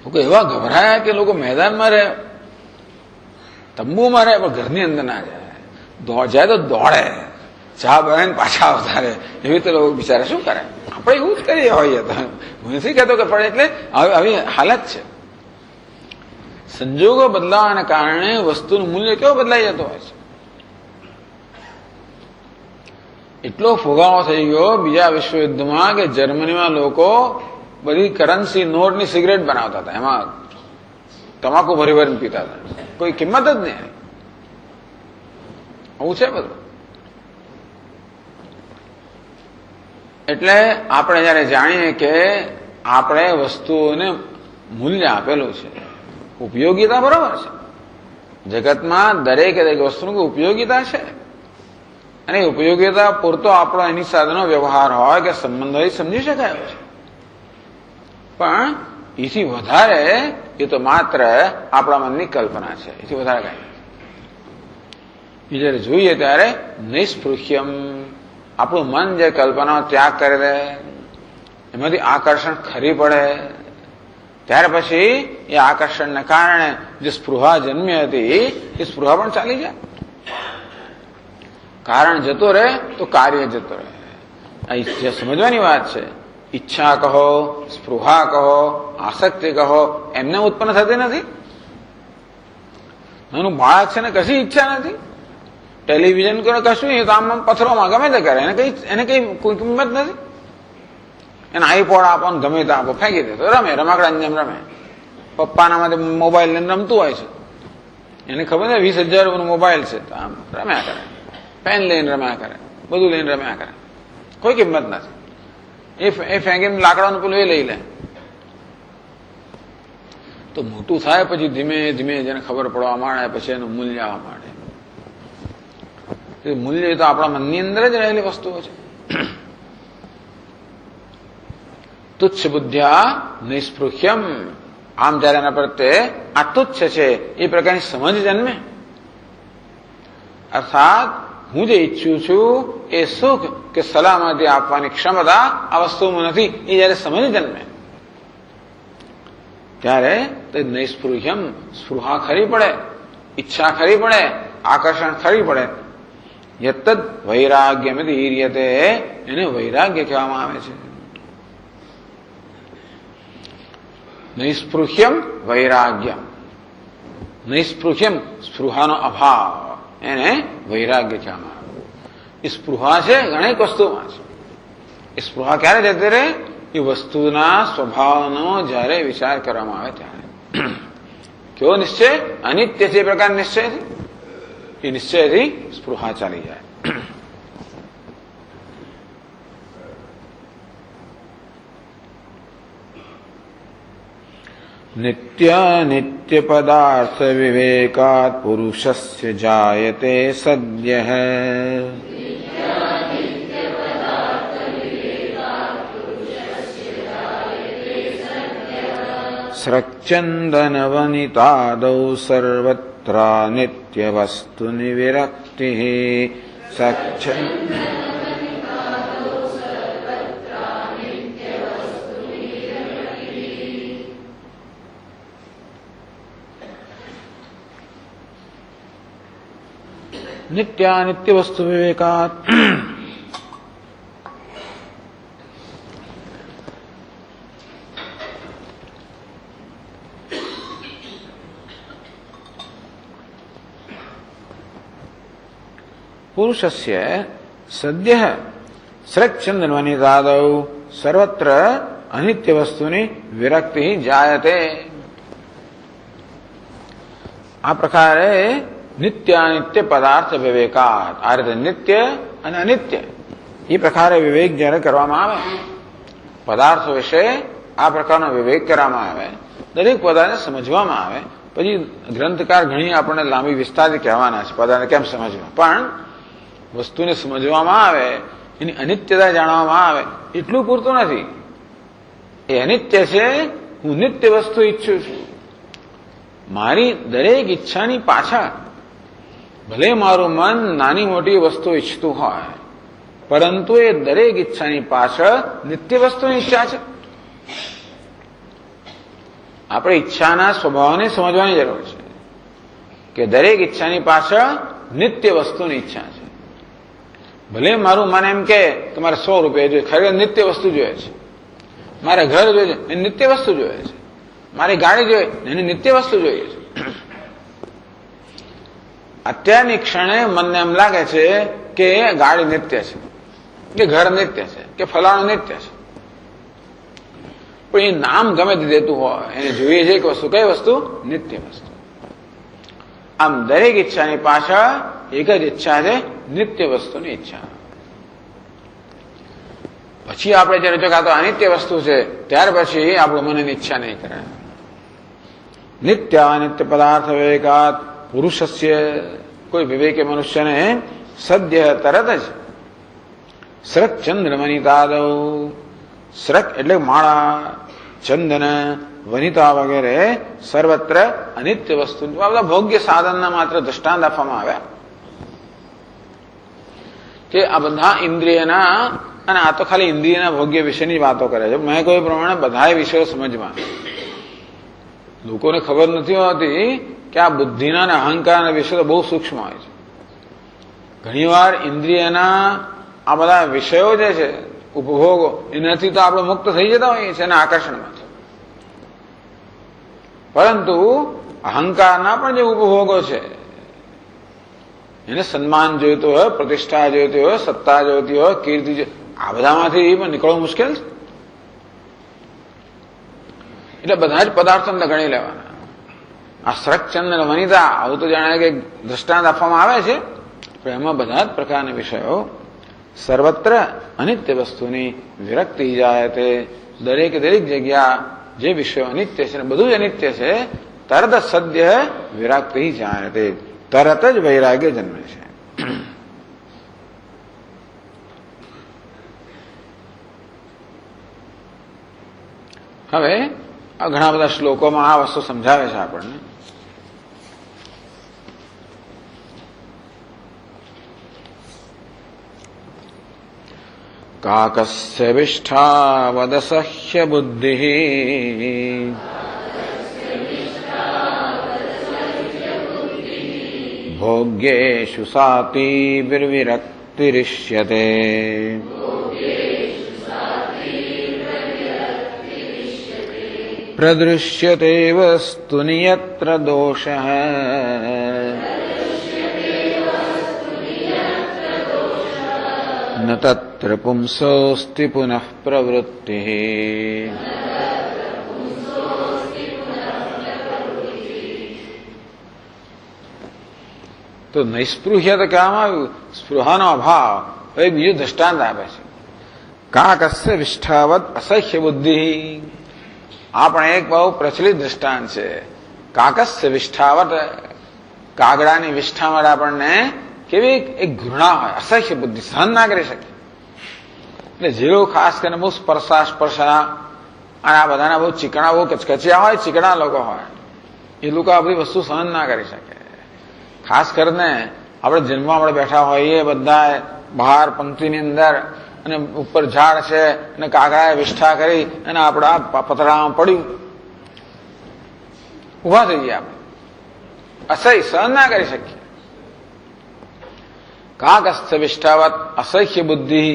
લોકો એવા ગભરાયા કે લોકો મેદાનમાં રહે, તંબુમાં રહે, પણ ઘરની અંદર ના જાય તો દોડે, ચા બને પાછા આવતા રહે. એવી તો લોકો બિચારા શું કરે? આપણે એવું જ કરીએ હોઈએ તો. હું નથી કહેતો કે પડે, એટલે આવી હાલત છે. સંજોગો બદલાવાના કારણે વસ્તુનું મૂલ્ય કેવો બદલાઈ જતો હોય છે. એટલો ફુગાવો થઈ ગયો બીજા વિશ્વયુદ્ધમાં કે જર્મનીમાં લોકો બધી કરન્સી નોટની સિગરેટ બનાવતા હતા, એમાં તમાકુ ભરી ભરીને પીતા હતા. કોઈ કિંમત જ નહીં. આવું છે બધું. એટલે આપણે જયારે જાણીએ કે આપણે વસ્તુઓને મૂલ્ય આપેલું છે, ઉપયોગિતા બરોબર છે, જગતમાં દરેકે દરેક વસ્તુની ઉપયોગિતા છે, અને ઉપયોગિતા પૂરતો આપણો એની સાથેનો વ્યવહાર હોય કે સંબંધ હોય સમજી શકાય છે. પણ એથી વધારે એ તો માત્ર આપણા મનની કલ્પના છે, એથી વધારે કઈ નથી. એ જયારે જોઈએ ત્યારે નિસ્પૃહ્યમ, આપણું મન જે કલ્પનાનો ત્યાગ કરે દે, એમાંથી આકર્ષણ ખરી પડે, ત્યાર પછી એ આકર્ષણને કારણે જે સ્પૃહા જન્મી હતી એ સ્પૃહા પણ ચાલી જાય. કારણ જતો રહે તો કાર્ય જતો રહે. જે સમજવાની વાત છે, ઈચ્છા કહો, સ્પૃહા કહો, આસક્તિ કહો, એમને ઉત્પન્ન થતી નથી. નાનું બાળક છે ને કશી ઈચ્છા નથી, ટેલિવિઝન કરે કશું નહીં, તો આમ પથ્થરોમાં ગમે તે કરે, એને કઈ કોઈ કિંમત નથી. એને આઈપોડ આપો ને ગમે તે આપો, ફેંકી દે તો રમે, રમાકડાની જેમ રમે. પપ્પાના માટે મોબાઈલ લઈને રમતું હોય છે, એને ખબર છે 20,000 રૂપિયાનો મોબાઈલ છે, તો આમ રમ્યા કરે, પેન લઈને રમ્યા કરે, બધું લઈને રમ્યા કરે, કોઈ કિંમત નથી. એ ફેંકીને લાકડાનું પેલું એ લઈ લે. તો મોટું થાય પછી ધીમે ધીમે જેને ખબર પડવા માંડે, પછી એનું મૂલ્ય આવવા માંડે. મૂલ્ય તો આપણા મનની અંદર જ રહેલી વસ્તુઓ છે. તુચ્છ બુદ્ધ્યા નિસ્પૃહ્યમ, આમ જયારે એના પ્રત્યે આ તુચ્છ છે એ પ્રકારની સમજ જન્મે, અર્થાત હું જે ઈચ્છું છું એ સુખ કે સલામતી આપવાની ક્ષમતા આ વસ્તુમાં નથી, એ જયારે સમજ જન્મે ત્યારે તે નૈસ્પૃહ્યમ, સ્પૃહા ખરી પડે, ઈચ્છા ખરી પડે, આકર્ષણ ખરી પડે. યત્તદ વૈરાગ્યમિતિ હીર્યતે, એને વૈરાગ્ય કહેવામાં આવે છે. નૈસ્પૃહ્યમ વૈરાગ્યમ, નૈસ્પૃહ્યમ સ્પૃહાનો અભાવ એને વૈરાગ્ય કહેવામાં આવે. એ સ્પૃહા છે ઘણી વસ્તુમાં છે. એ સ્પૃહા ક્યારે જતી રહે? એ વસ્તુના સ્વભાવનો જ્યારે વિચાર કરવામાં આવે ત્યારે. કેવો નિશ્ચય? અનિત્ય છે એ પ્રકાર નિશ્ચયથી. એ નિશ્ચયથી સ્પૃહા ચાલી જાય. નિત્યાનિત્ય પદાર્થ વિવેકાત પુરુષસ્ય જાયતે સદ્યઃ સ્રક્ચંદનવનિતાદૌ સર્વત્રાનિત્યવસ્તુનિ વિરક્તિઃ નિત્યાનિત્ય વસ્તુ વિવેકાત પુરુષસ્ય સદ્યઃ સ્રક્ચંદનવનિતાદૌ સર્વત્ર અનિત્ય વસ્તુની વિરક્તિ જાયતે. આ પ્રકારે નિત્યાનિત્ય પદાર્થ વિવેકાત, આ રીતે નિત્ય અને અનિત્ય એ પ્રકારે વિવેક જ્યારે કરવામાં આવે, પદાર્થો વિશે આ પ્રકારનો વિવેક કરવામાં આવે, દરેક પદાર્થને સમજવામાં આવે. પછી ગ્રંથકાર ઘણી આપણને લાંબી વિસ્તારથી કહેવાના છે પદાર્થને કેમ સમજવા, પણ વસ્તુને સમજવામાં આવે, એની અનિત્યતા જાણવામાં આવે એટલું પૂરતું નથી. એ અનિત્ય છે, હું નિત્ય વસ્તુ ઈચ્છું છું. મારી દરેક ઈચ્છાની પાછળ ભલે મારું મન નાની મોટી વસ્તુ ઈચ્છતું હોય, પરંતુ એ દરેક ઈચ્છાની પાછળ નિત્ય વસ્તુની ઈચ્છા છે. આપણે ઈચ્છાના સ્વભાવને સમજવાની જરૂર છે કે દરેક ઈચ્છાની પાછળ નિત્ય વસ્તુની ઈચ્છા છે. ભલે મારું મન એમ કે મારે 100 રૂપિયા જોઈએ, ખરેખર નિત્ય વસ્તુ જોઈએ છે. મારે ઘર જોઈએ છે, એની નિત્ય વસ્તુ જોઈએ છે. મારી ગાડી જોઈએ, એની નિત્ય વસ્તુ જોઈએ છે. અત્યારની ક્ષણે મને એમ લાગે છે કે ગાડી નિત્ય છે, કે ઘર નિત્ય છે, કે ફલાણું નિત્ય છે, પણ એ નામ ગમે તે દેતું હોય, એને જોઈએ છે એક વસ્તુ. કઈ વસ્તુ? નિત્ય વસ્તુ. આમ દરેક ઈચ્છાની પાછળ એક જ ઈચ્છા છે, નિત્ય વસ્તુની ઈચ્છા. પછી આપણે જયારે જો આ તો અનિત્ય વસ્તુ છે, ત્યાર પછી આપણું મનની ઈચ્છા નહીં કરે. નિત્ય અનિત્ય પદાર્થ વિવેકાત પુરુષસ્ય, કોઈ વિવેકી મનુષ્યને સદ્ય તરત જ સ્રક ચંદ્ર વનિતાદૌ, સ્રક એટલે માળા, ચંદન, વનિતા વગેરે સર્વત્ર અનિત્ય વસ્તુ, આ બધા ભોગ્ય સાધનના માત્ર દ્રષ્ટાંત આપવામાં આવ્યા કે આ બધા ઇન્દ્રિયના, અને આ તો ખાલી ઇન્દ્રિયના ભોગ્ય વિશેની વાતો કરે છે. મેં કોઈ પ્રમાણે બધા વિષયો સમજવા, લોકોને ખબર નથી હોતી કે આ બુદ્ધિના અને અહંકારના વિષયો બહુ સૂક્ષ્મ હોય છે. ઘણીવાર ઇન્દ્રિયના આ બધા વિષયો જે છે, ઉપભોગો, એનાથી તો આપણે મુક્ત થઈ જતા હોઈએ છીએ એના આકર્ષણમાંથી. પરંતુ અહંકારના પણ જે ઉપભોગો છે, એને સન્માન જોઈતું હોય, પ્રતિષ્ઠા જોઈતી હોય, સત્તા જોઈતી હોય, કીર્તિ, આ બધામાંથી પણ નીકળવું મુશ્કેલ છે. એટલે બધા જ પદાર્થોને ગણી લેવાના. આ સ્રકચંદ વનિતા આવું તો જાણે કે દ્રષ્ટાંત આપવામાં આવે છે, પણ એમાં બધા જ પ્રકારના વિષયો સર્વત્ર અનિત્ય વસ્તુની વિરક્તિ જાય. તે દરેક જગ્યા જે વિષયો અનિત્ય છે, બધું જ અનિત્ય છે, તરત સદ્ય વિરક્તિ જાય. તે તરત જ વૈરાગ્ય જન્મે છે. હવે આ ઘણા બધા શ્લોકોમાં આ વસ્તુ સમજાવે છે આપણને. કાકસ્ય વિષ્ઠાવદસહ્ય બુદ્ધિઃ ભોગ્યેષુ સાતિર્વિરક્તિરિષ્યતે. प्रदृश्यते वस्तुनि यत्र दोषः न तत्र पुंसोऽस्ति पुनः प्रवृत्तिः। तो नैस्पृह्यता कહેવામાં આવ્યું, સ્પૃહાનો અભાવ. એ બીજું દ્રષ્ટાંત આપે છે. કાકસ્ય વિષ્ઠાવત અસહ્ય બુદ્ધિ. આ પણ એક બહુ પ્રચલિત દ્રષ્ટાંત છે. કાકસ્ય વિષ્ઠાવત, કાગડાની વિષ્ઠાવટ આપણને કેવી એક ઘૃણા હોય, અસહ્ય બુદ્ધિ, સહન ના કરી શકે. એટલે જે લોકો ખાસ કરીને બહુ સ્પર્શા અને આ બધાના બહુ ચીકણા, બહુ કચકચિયા હોય, ચીકણા લોકો હોય, એ લોકો આ બધી વસ્તુ સહન ના કરી શકે. ખાસ કરીને આપણે જન્મમાં આપણે બેઠા હોઈએ બધા બહાર પંક્તિની અંદર અને ઉપર ઝાડ છે અને કાગડાએ વિષ્ઠા કરી અને આપણા પતરામાં પડ્યું, ઉભા થઈ ગયા, આપણે અસહ્ય સહન ના કરી શકીએ. કાકસ્થ વિષ્ઠાવત અસહ્ય બુદ્ધિ.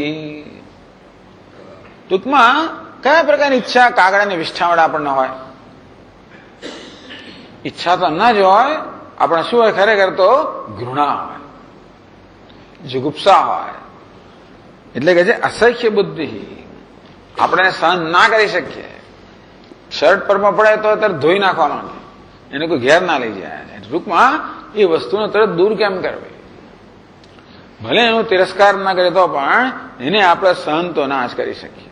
ટૂંકમાં કયા પ્રકારની ઈચ્છા કાગડાની વિષ્ઠાવટ આપણને હોય? ઈચ્છા તો ના જ હોય, આપણે શું હોય ખરેખર તો ઘૃણા હોય, જુગુપ્સા હોય. એટલે કે છે અસહ્ય બુદ્ધિ, આપણે સહન ના કરી શકીએ. શર્ટ પરમાં પડે તો તરત ધોઈ નાખવા માંગે, એને કોઈ ઘેર ના લઈ જાય. ટૂંકમાં એ વસ્તુને તરત દૂર કેમ કરવી? ભલે એનો તિરસ્કાર ના કરે તો પણ એને આપણે સહન તો ના જ કરી શકીએ.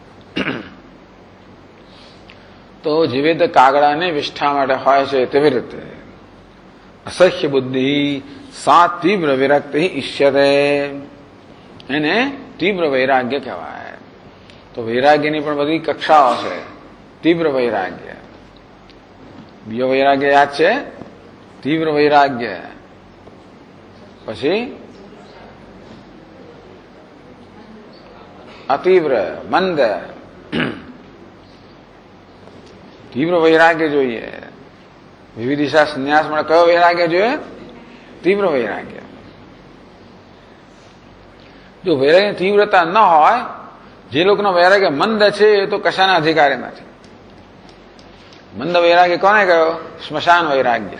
તો જેવી રીતે કાગડાને વિષ્ઠા માટે હોય છે તેવી રીતે અસહ્ય બુદ્ધિ સા તીવ્ર વિરક્તિ ઈષ્યતે, એને તીવ્ર વૈરાગ્ય કહેવાય. તો વૈરાગ્યની પણ બધી કક્ષાઓ છે. તીવ્ર વૈરાગ્ય, બીજો વૈરાગ્ય યાદ છે, તીવ્ર વૈરાગ્ય. પછી અતીવ્ર, મંદ. તીવ્ર વૈરાગ્ય જોઈએ. વિવિધિશા સંન્યાસ મળે કયો વૈરાગ્ય જોઈએ? તીવ્ર વૈરાગ્ય. જો વૈરાગ્યની તીવ્રતા ન હોય, જે લોકોનો વૈરાગ્ય મંદ છે એ તો કશાના અધિકારી નથી. મંદ વૈરાગ્ય કોને કયો? સ્મશાન વૈરાગ્ય.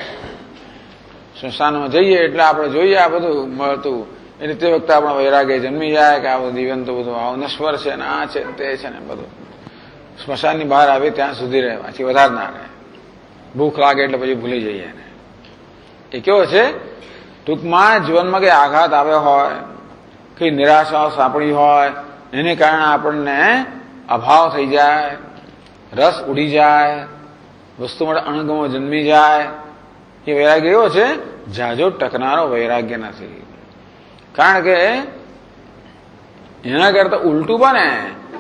સ્મશાનમાં જઈએ એટલે આપણે જોઈએ આ બધું મળતું, એટલે તે વખતે આપણો વૈરાગ્ય જન્મી જાય કે આ બધું જીવન તો બધું આવું નશ્વર છે ને આ છે તે છે ને બધું. સ્મશાનની બહાર આવે ત્યાં સુધી રહે, પાછી વધારે ના રહે. ભૂખ લાગે એટલે પછી ભૂલી જઈએ એને. એ કેવો છે? ટૂંકમાં જીવનમાં કઈ આઘાત આવ્યો હોય, કઈ નિરાશાઓ સાંપડી હોય, એને કારણે આપણને અભાવ થઈ જાય, રસ ઉડી જાય, વસ્તુ માટે અણગમો જન્મી જાય. એ વૈરાગ્ય એવો છે જાજો ટકનારો વૈરાગ્ય નથી. કારણ કે એના કરતા ઉલટું બને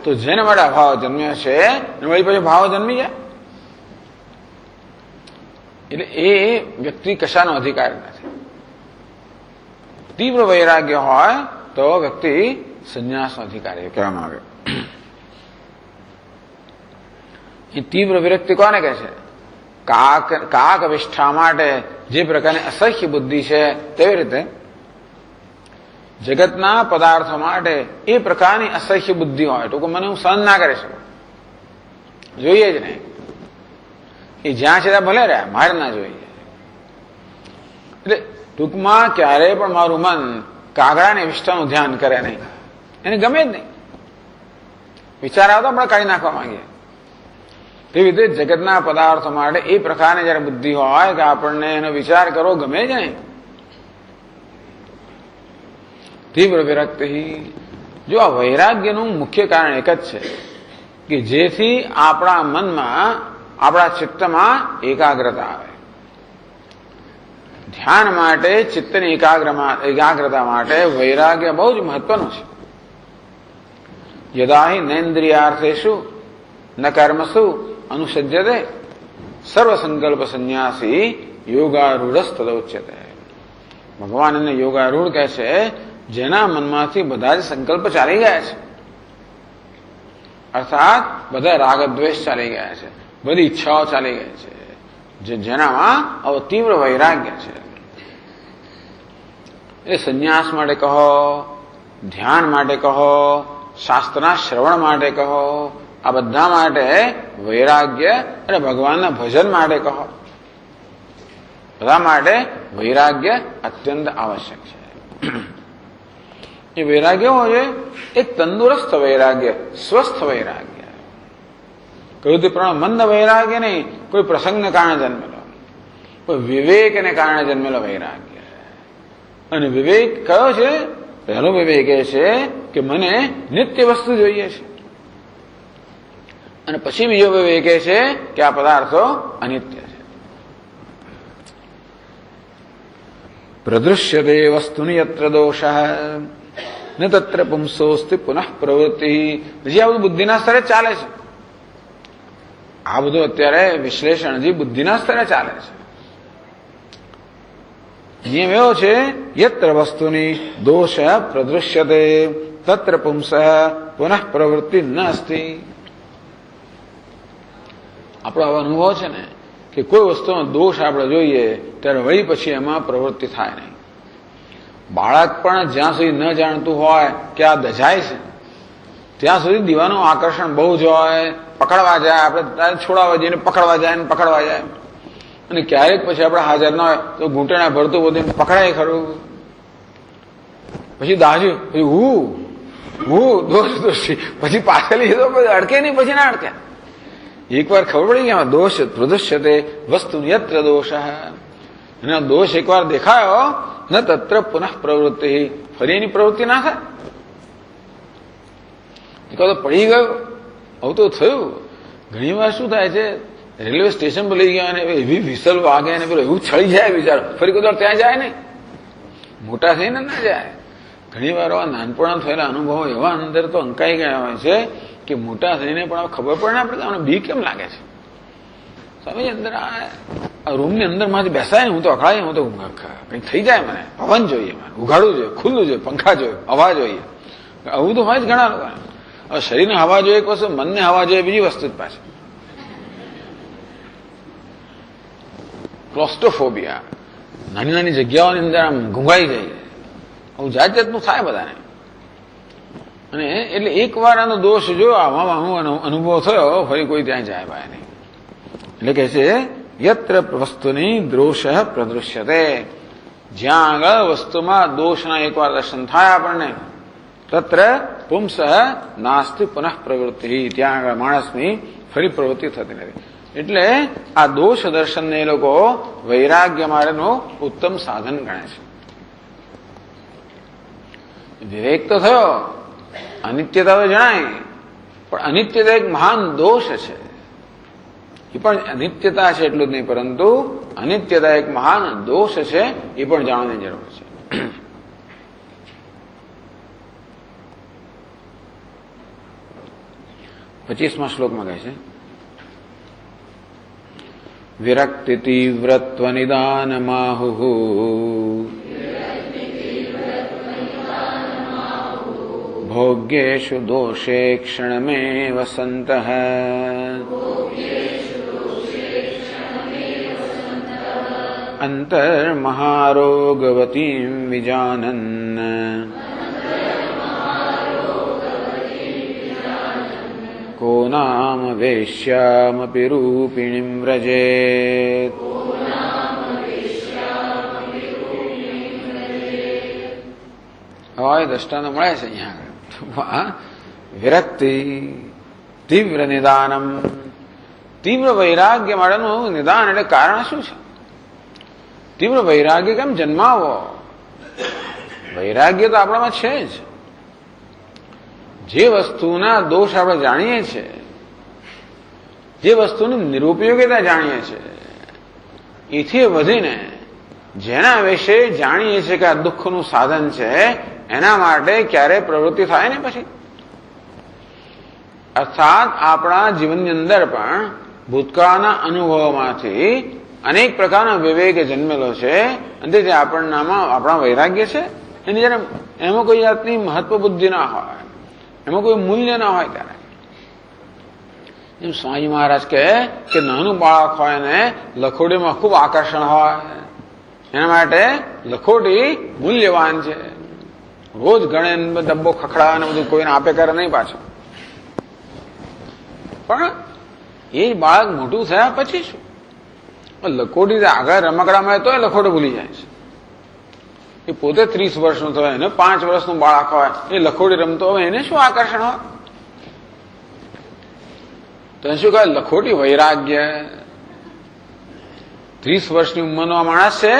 તો જેને માટે અભાવ જન્મ્યો છે એને વળી પછી ભાવ જન્મી જાય. એટલે એ વ્યક્તિ કશાનો અધિકાર નથી. તીવ્ર વૈરાગ્ય હોય તો વ્યક્તિ સંન્યાસનો અધિકારી કહેવામાં આવે. એ તીવ્ર વિરક્તિ કોને કહે છે? કાક વિષ્ઠા માટે જે પ્રકારની અસહ્ય બુદ્ધિ છે તેવી રીતે જગતના પદાર્થો માટે એ પ્રકારની અસહ્ય બુદ્ધિ હોય. ટૂંકો મને હું સહન ના કરી શકું, જોઈએ જ નહીં. એ જ્યાં છે ત્યાં ભલે રહ્યા, મારે ના જોઈએ. એટલે ટૂંકમાં ક્યારેય પણ મારું મન કાગડાની વિષ્ઠાનું ધ્યાન કરે નહીં, એને ગમે જ નહીં. વિચાર આવતો આપણે કાઢી નાખવા માંગીએ. તેવી રીતે જગતના પદાર્થો માટે એ પ્રકારની જયારે બુદ્ધિ હોય કે આપણને એનો વિચાર કરવો ગમે જ નહીં. તીવ્ર વિરક્તિ. જો આ વૈરાગ્યનું મુખ્ય કારણ એક જ છે કે જેથી આપણા મનમાં, આપણા ચિત્તમાં એકાગ્રતા આવે. ધ્યાન માટે, ચિત્તની એકાગ્રતા માટે વૈરાગ્ય બહુ જ મહત્વનું છે. યદા હિ નૈન્દ્રિયાર્થેષુ ન કર્મસુ અનુસજ્યતે સર્વસંકલ્પ સંન્યાસી યોગારૂઢસ્તદોચ્યતે. ભગવાન એને યોગારૂઢ કહે છે જેના મનમાંથી બધા જ સંકલ્પ ચાલી ગયા છે, અર્થાત બધા રાગદ્વેષ ચાલી ગયા છે, બધી ઈચ્છાઓ ચાલી ગઈ છે, જેનામાં આવો તીવ્ર વૈરાગ્ય છે. એ સંન્યાસ માટે કહો, ધ્યાન માટે કહો, શાસ્ત્રના શ્રવણ માટે કહો, આ બધા માટે વૈરાગ્ય અને ભગવાનના ભજન માટે કહો, બધા માટે વૈરાગ્ય અત્યંત આવશ્યક છે. એ વૈરાગ્ય હોય છે એક તંદુરસ્ત વૈરાગ્ય, સ્વસ્થ વૈરાગ્ય. કહ્યું તે પ્રમાણે મંદ વૈરાગ્ય નહીં, કોઈ પ્રસંગને કારણે જન્મેલો, કોઈ વિવેકને કારણે જન્મેલો વૈરાગ્ય. અને વિવેક કયો છે? પહેલો વિવેક એ છે કે મને નિત્ય વસ્તુ જોઈએ છે. અને પછી બીજો વિવેક એ છે કે આ પદાર્થો અનિત્ય છે. પ્રદૃશ્યતે વસ્તુની યત્ર દોષ ન તત્ર પુંસોસ્તિ પુનઃ પ્રવૃત્તિ. હજી આ બધું બુદ્ધિના સ્તરે ચાલે છે. આ બધું અત્યારે વિશ્લેષણ હજી બુદ્ધિના સ્તરે ચાલે છે. નિયમ એવો છે યત્ર વસ્તુની દોષ પ્રદૃશ્યતે તત્ર પુંસ પુનઃ પ્રવૃત્તિ ન અસ્તિ. આપણો આવો અનુભવ છે ને કે કોઈ વસ્તુનો દોષ આપણે જોઈએ ત્યારે વળી પછી એમાં પ્રવૃત્તિ થાય નહીં. બાળક પણ જ્યાં સુધી ન જાણતું હોય કે આ દજાય છે ત્યાં સુધી દીવાનું આકર્ષણ બહુ જ હોય, પકડવા જાય, આપણે છોડાવવા જઈને પકડવા જાય ને પકડવા જાય. અને ક્યારેક પછી આપણે હાજર ના હોય તો ઘૂંટણા ભરતું બધું પકડાય ખરું, પછી દાજ્યું, પછી દોષ દોષી, પછી પાછળ અડકે નહીં, પછી ના અડકે. એકવાર ખબર પડી કે દોષ પ્રદૃશ્યતે વસ્તુ યત્ર દોષ, એનો દોષ એકવાર દેખાયો ન તત્ર પુનઃ પ્રવૃત્તિ, ફરી એની પ્રવૃત્તિ ના થાય. તો પડી ગયો, આવું તો થયું. ઘણી વાર શું થાય છે, રેલવે સ્ટેશન પર લઈ ગયા અને એવી વિસલ વાગે અને પેલો એવું છળી જાય બિચારો, ફરી કોઈ ત્યાં જાય નહીં, મોટા થઈને ના જાય. ઘણી વાર નાનપણમાં થયેલા અનુભવો એવા અંદર તો અંકાઈ ગયા હોય છે કે મોટા થઈને પણ ખબર પડે ને આપણે આને બી કેમ લાગે છે. સ્વામી અંદર આ રૂમની અંદર માંથી બેસાય ને હું તો અકળાય, હું તો કંઈક થઈ જાય, મને પવન જોઈએ, મને ઉઘાડવું જોઈએ, ખુલ્લું જોઈએ, પંખા જોઈએ, હવા જોઈએ. આવું તો હોય જ ઘણા લોકો. હવે શરીરને હવા જોઈએ એક વસ્તુ, મનને હવા જોઈએ બીજી વસ્તુ જ પાછી. ક્લોસ્ટ્રોફોબિયા, નાની નાની જગ્યાઓની અંદર આમ ઘૂંઘાઈ જાય, આવું જાત જાતનું થાય બધાને. અને એટલે એક વાર આનો દોષ જો આમાં અનુભવ થયો, ફરી કોઈ ત્યાં જાય ભાઈ નહીં. એટલે કે છે યત્ર વસ્તુની દોષ પ્રદૃશ્યતે, જ્યાં આગળ વસ્તુમાં દોષના એકવાર દર્શન થાય આપણને, તત્ર પુંસ નાસ્તિ પુનઃ પ્રવૃત્તિ, ત્યાં આગળ માણસની ફરી પ્રવૃત્તિ થતી નથી. એટલે આ દોષ દર્શનને એ લોકો વૈરાગ્ય માટેનું ઉત્તમ સાધન ગણે છે. વિવેક તો થયો, અનિત્યતા તો જણાય, પણ અનિત્યતા એક મહાન દોષ છે. એ પણ અનિત્યતા છે એટલું જ નહીં, પરંતુ અનિત્યતા એક મહાન દોષ છે, એ પણ જાણવાની જરૂર છે. 25મા શ્લોકમાં કહે છે વિરક્તિ તીવ્રત્વ નિદાનમાહુ ભોગ્યેષુ દોષે ક્ષણમેવ સંતઃ અંતર્મહારોગવતીં વિજાનન કો નામ વેશ્યામપિ રૂપિણીં વ્રજેત. હવે દ્રષ્ટાંત મળે છે અહીંયા. વિરક્તિ તીવ્ર નિદાનમ, તીવ્ર વૈરાગ્ય માટેનું નિદાન એટલે કારણ શું છે? તીવ્ર વૈરાગ્ય કેમ જન્માવો? વૈરાગ્ય તો આપણામાં છે જ. જે વસ્તુના દોષ આપણે જાણીએ છીએ, જે વસ્તુની નિરુપયોગીતા જાણીએ છીએ, એથી વધીને જેના વિશે જાણીએ છીએ કે આ દુઃખનું સાધન છે, એના માટે ક્યારે પ્રવૃત્તિ થાય ને પછી. અર્થાત આપણા જીવનની અંદર પણ ભૂતકાળના અનુભવોમાંથી અનેક પ્રકારના વિવેક જન્મેલો છે, અને જે આપણા વૈરાગ્ય છે એની જયારે એમાં કોઈ જાતની મહત્વ બુદ્ધિ ના હોય, એમાં કોઈ મૂલ્ય ના હોય, ત્યારે એમ સ્વામી મહારાજ કહે કે નાનું બાળક હોય ને લખોટીમાં ખૂબ આકર્ષણ હોય, એના માટે લખોટી મૂલ્યવાન છે. રોજ ગણે ડબ્બો ખખડા અને બધું કોઈને આપે કરે નહીં પાછું. પણ એ બાળક મોટું થયા પછી શું? લખોટી આગળ રમકડામાં તો લખોટો ભૂલી જાય છે. એ પોતે 30 વર્ષનો થયો, એને 5 વર્ષનું બાળક હોય, એ લખોટી રમતો હોય, એને શું આકર્ષણ હોય? તો શું કહે? લખોટી વૈરાગ્ય. 30 વર્ષની ઉંમરનો માણસ છે,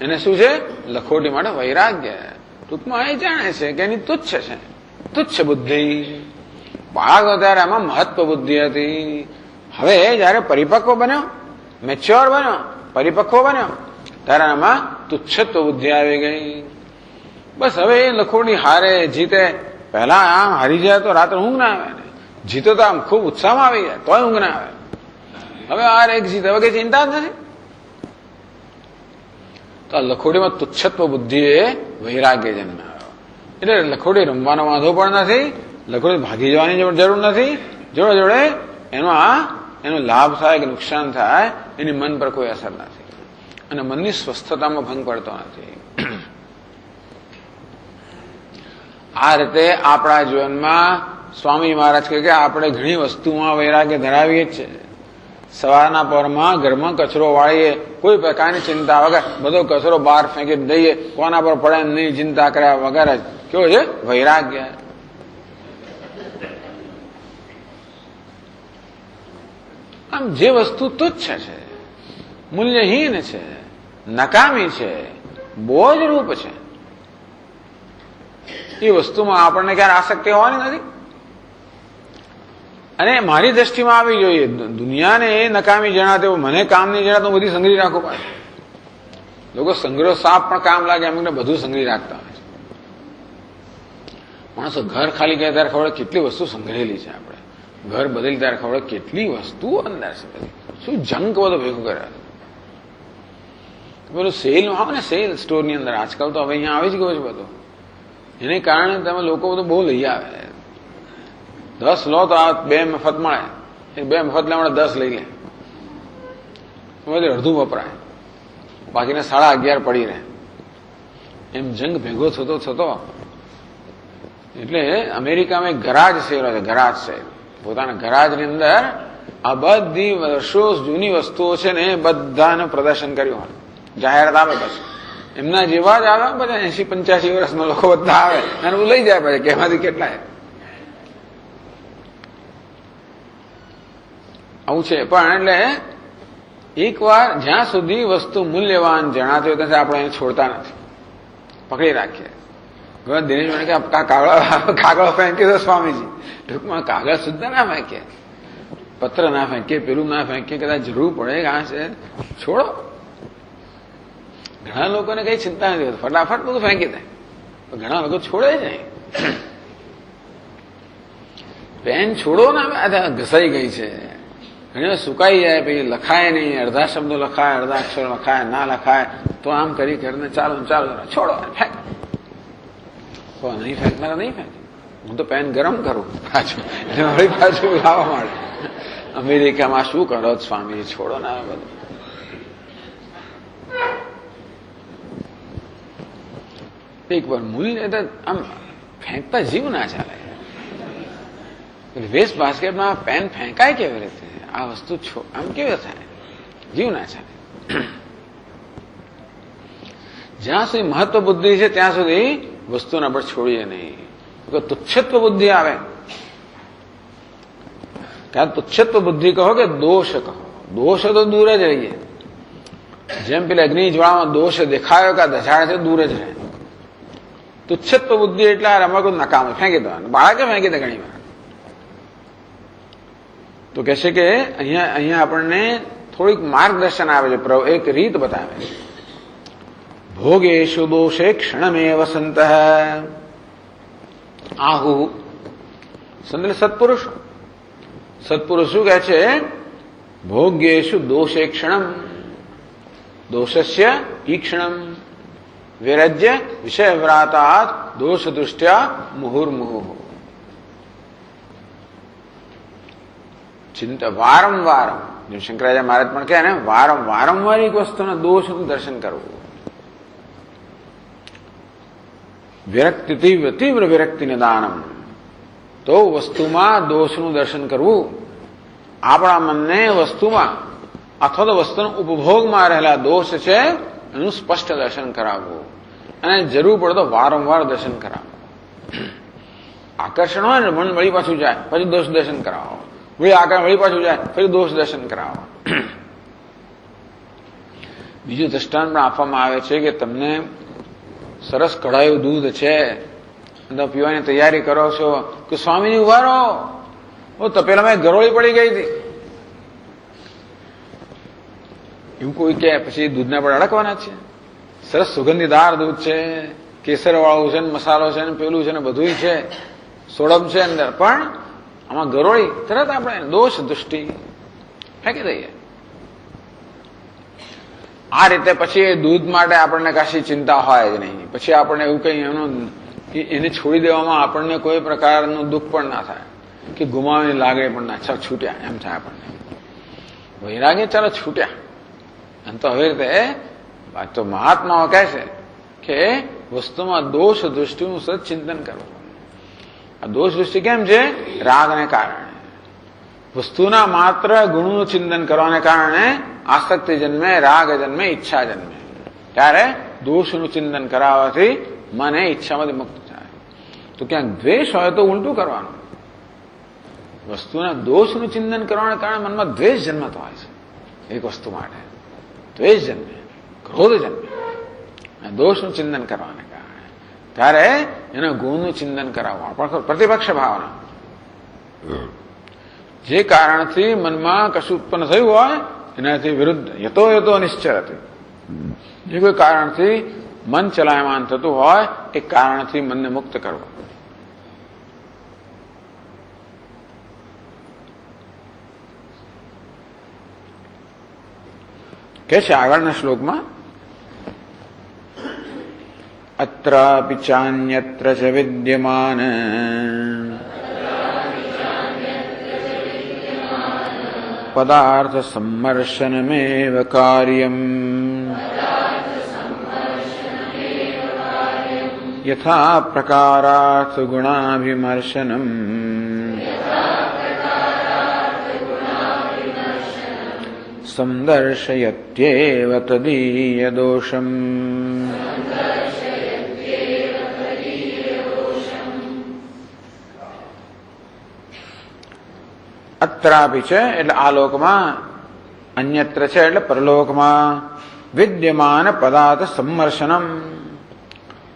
એને શું છે? લખોટી માટે વૈરાગ્ય. ટૂંકમાં એ જાણે છે કે એની તુચ્છ છે, તુચ્છ બુદ્ધિ. બાળક ત્યારે આમાં મહત્વ બુદ્ધિ હતી. હવે જયારે પરિપક્વ બન્યો, મેચ્યોર બન્યો, પરિપક્વ બન્યો, ત્યારે આમાં તુચ્છત્વ બુદ્ધિ આવી ગઈ. બસ હવે એ લખોટી હારે જીતે. પહેલા આમ હારી જાય તો રાત્રે ઊંઘ ના આવે, જીતો તો આમ ખૂબ ઉત્સાહમાં આવી જાય તોય ઊંઘ ના આવે. હવે હાર એક જીતે, હવે કઈ ચિંતા જ નથી. તો આ લખોટીમાં તુચ્છત્વ બુદ્ધિ એ વૈરાગ્ય જન્મ આવ્યો. એટલે લખોટી રમવાનો વાંધો પણ નથી, લખોટી ભાગી જવાની જરૂર નથી. જોડે જોડે એનો લાભ થાય કે નુકસાન થાય એની મન પર કોઈ અસર નથી, અને મનની સ્વસ્થતામાં ભંગ પડતો નથી. આ રીતે આપણા જીવનમાં સ્વામી મહારાજ કહે કે આપણે ઘણી વસ્તુમાં વૈરાગ્ય ધરાવીએ જ છે. સવારના પરમાં ઘરમાં કચરો વાળીએ, કોઈ પ્રકારની ચિંતા વગર બધો કચરો બહાર ફેંકી દઈએ, કોના પર પડે નહીં ચિંતા કર્યા વગર જ. કેવો છે? વૈરાગ્ય. આમ જે વસ્તુ તુચ્છ છે, મૂલ્યહીન છે, નકામી છે, બોજરૂપ છે, એ વસ્તુમાં આપણને ક્યારે આસક્તિ હોવાની નથી. અને મારી દ્રષ્ટિમાં આવી જોઈએ, દુનિયાને એ નકામી જણાતે મને કામ નહીં જણાતો, હું બધી સંગ્રહી રાખું પાછું. લોકો સંગ્રહ સાપ પણ કામ લાગે એમને બધું સંગ્રહી રાખતા હોય છે. માણસો ઘર ખાલી કરે ત્યારે ખબર કેટલી વસ્તુ સંગ્રહેલી છે. આપણે ઘર બદલી ત્યારે ખબર કેટલી વસ્તુઓ અંદર છે. શું જંક બધો ભેગું કરે. પેલું સેલમાં આવે ને, સેલ સ્ટોરની અંદર આજકાલ તો હવે અહીંયા આવી જ ગયો છે બધો. એને કારણે તમે લોકો બધું બહુ લઈ આવે. 10 લો તો આ 2 મફત મળે, એ 2 મફત લેવા 10 લઈ લે, અડધું વપરાય, બાકીને 11.5 પડી રહે. એમ જંગ ભેગો થતો થતો એટલે અમેરિકામાં એક ગરાજ સેલ હોય છે, ગરાજ સેલ. પોતાના ગરાજની અંદર આ બધી વર્ષો જૂની વસ્તુઓ છે ને એ બધાનું પ્રદર્શન કર્યું હોય. જાહેરાત આવે પછી એમના જેવા જ આવે, બધા 80-85 વર્ષના લોકો બધા આવે અને લઈ જાય પછી કે એમાંથી કેટલા આવું છે. પણ એટલે એકવાર જ્યાં સુધી વસ્તુ મૂલ્યવાન જણાતી હોય ત્યાં આપણે એને છોડતા નથી, પકડી રાખીએ. દિનેશ મને કે કાગળો ફેંકી દો સ્વામીજી. ટૂંકમાં કાગળ સુદ્ધા ના ફેંકીએ, પત્ર ના ફેંકીએ, પેલું ના ફેંકીએ, કદાચ જરૂર પડે આ છે છોડો. ઘણા લોકોને કઈ ચિંતા નથી, ફટાફટ બધું ફેંકી દે. ઘણા લોકો છોડે જ નહીં. પેન છોડો ના, ઘસાઈ ગઈ છે, ઘણી વાર સુકાઈ જાય, પછી લખાય નહીં, અડધા શબ્દો લખાય, અડધા અક્ષર લખાય, ના લખાય તો આમ કરી કરીને ચાલો છોડો, ફેંક. નહીં ફેંકનારા નહીં ફેંકે. હું તો પેન ગરમ કરું પાછું, એટલે વળી પાછું લાવવા માંડે. અમેરિકામાં શું કરો સ્વામી, છોડો ના બધું. એક વાર મૂલ્ય આમ ફેંકતા જીવ ના ચાલે. વેસ્ટ બાસ્કેટમાં પેન ફેંકાય કેવી રીતે? આ વસ્તુ આમ કેવી થાય? જીવ ના ચાલે. જ્યાં સુધી મહત્વ બુદ્ધિ છે ત્યાં સુધી વસ્તુને આપણે છોડીએ નહીં. તુચ્છત્વ બુદ્ધિ આવે ત્યારે તુચ્છત્વ બુદ્ધિ કહો કે દોષ કહો. દોષ તો દૂર જ રહીએ. જેમ પેલા અગ્નિ જ્વાળામાં દોષ દેખાયો કે દજાડે છે, દૂર જ રહે. તુચ્છત્વ બુદ્ધિ એટલે રમકડું નકામું ફેંકી દેવાનું. બાળકે ફેંકી દે ઘણી વાર. તો કહે છે કે અહીંયા આપણને થોડીક માર્ગદર્શન આવે છે, એક રીત બતાવે. ભોગેશુ દોષે ક્ષણમેવ સંત આહુ. સંત સત્પુરુષ. સત્પુરુષ શું કહે છે? ભોગ્યેશુ દોષે ક્ષણમ દોષસ્ય ઈક્ષણમ વિરજ્ય વિષયવ્રાતાત દોષ દૃષ્ટ્યા મુહુર્મુહુ. ચિંતા વારંવાર, જેમ શંકરાચાર્ય મહારાજ પણ કહે ને, વારંવાર એક વસ્તુના દોષનું દર્શન કરવું. વિરક્તિ તીવ્ર વિરક્તિ નિદાનમ. તો વસ્તુમાં દોષનું દર્શન કરવું આપણા મનને વસ્તુમાં અથવા તો વસ્તુના ઉપભોગમાં રહેલા દોષ છે એનું સ્પષ્ટ દર્શન કરાવવું અને જરૂર પડે તો વારંવાર દર્શન કરાવવું. આકર્ષણ હોય ને મન વળી પાછું જાય પછી દોષ દર્શન કરાવો, વળી આકર્ષણ વળી પાછું જાય પછી દોષ દર્શન કરાવો. બીજું દ્રષ્ટાંત પણ આપવામાં આવે છે કે તમને સરસ કઢાયું દૂધ છે, પીવાની તૈયારી કરો છો કે સ્વામીજી ઉભા રહો, તપેલામાં ગરોળી પડી ગઈ હતી, એવું કોઈ કે પછી દૂધના પર અડકવાના છે. સરસ સુગંધીદાર દૂધ છે, કેસર વાળું છે, મસાલો છે, પેલું છે ને બધું છે, સોડમ છે અંદર, પણ આમાં ગરોળી, તરત આપણે દોષ દૃષ્ટિ ફેંકી દઈએ. આ રીતે પછી દૂધ માટે આપણને કશી ચિંતા હોય જ નહીં. પછી આપણને એવું કઈ એને છોડી દેવામાં આપણને કોઈ પ્રકારનું દુઃખ પણ ના થાય કે ગુમાવીને લાગે પણ ના, ચાલ છૂટ્યા એમ થાય આપણને. વૈરાગ્ય ચાલો છૂટ્યા. એમ તો હવે રીતે તો મહાત્માઓ કહે છે કે વસ્તુમાં દોષ દૃષ્ટિનું સતત ચિંતન કરવું. આ દોષ દૃષ્ટિ કેમ છે? રાગને કારણે. વસ્તુના માત્ર ગુણનું ચિંતન કરવાને કારણે આસક્તિ જન્મે, રાગ જન્મે, ઈચ્છા જન્મે. ત્યારે દોષનું ચિંતન કરાવવાથી મને ઈચ્છામાંથી મુક્ત થાય. તો ક્યાંક દ્વેષ હોય તો ઉલટું કરવાનું. વસ્તુના દોષનું ચિંતન કરવાને કારણે મનમાં દ્વેષ જન્મતો હોય છે. એક વસ્તુ માટે દ્વેષ જન્મે, ક્રોધ જન્મે, દોષનું ચિંતન કરવાને કારણે. ત્યારે એના ગુણનું ચિંતન કરાવવું. પણ પ્રતિપક્ષ ભાવના, જે કારણથી મનમાં કશું ઉત્પન્ન થયું હોય એનાથી વિરુદ્ધ યતો યતો નિશ્ચરતે. જે કોઈ કારણથી મન ચલાયમાન થતું હોય એ કારણથી મનને મુક્ત કરવું. કે છે આગળના શ્લોકમાં, અત્રાપિ ચાન્યત્ર ચ વિદ્યમાન પદાર્થ સમ્મર્શનમેવ કાર્યમ યથા પ્રકારાર્થ ગુણાભિમર્શનમ સંદર્શયત્યેવ તદીય દોષમ. અત્રાપી છે એટલે આ લોકમાં, અન્યત્ર છે એટલે પરલોકમાં, વિદ્યમાન પદાર્થ સમ્મર્શનમ.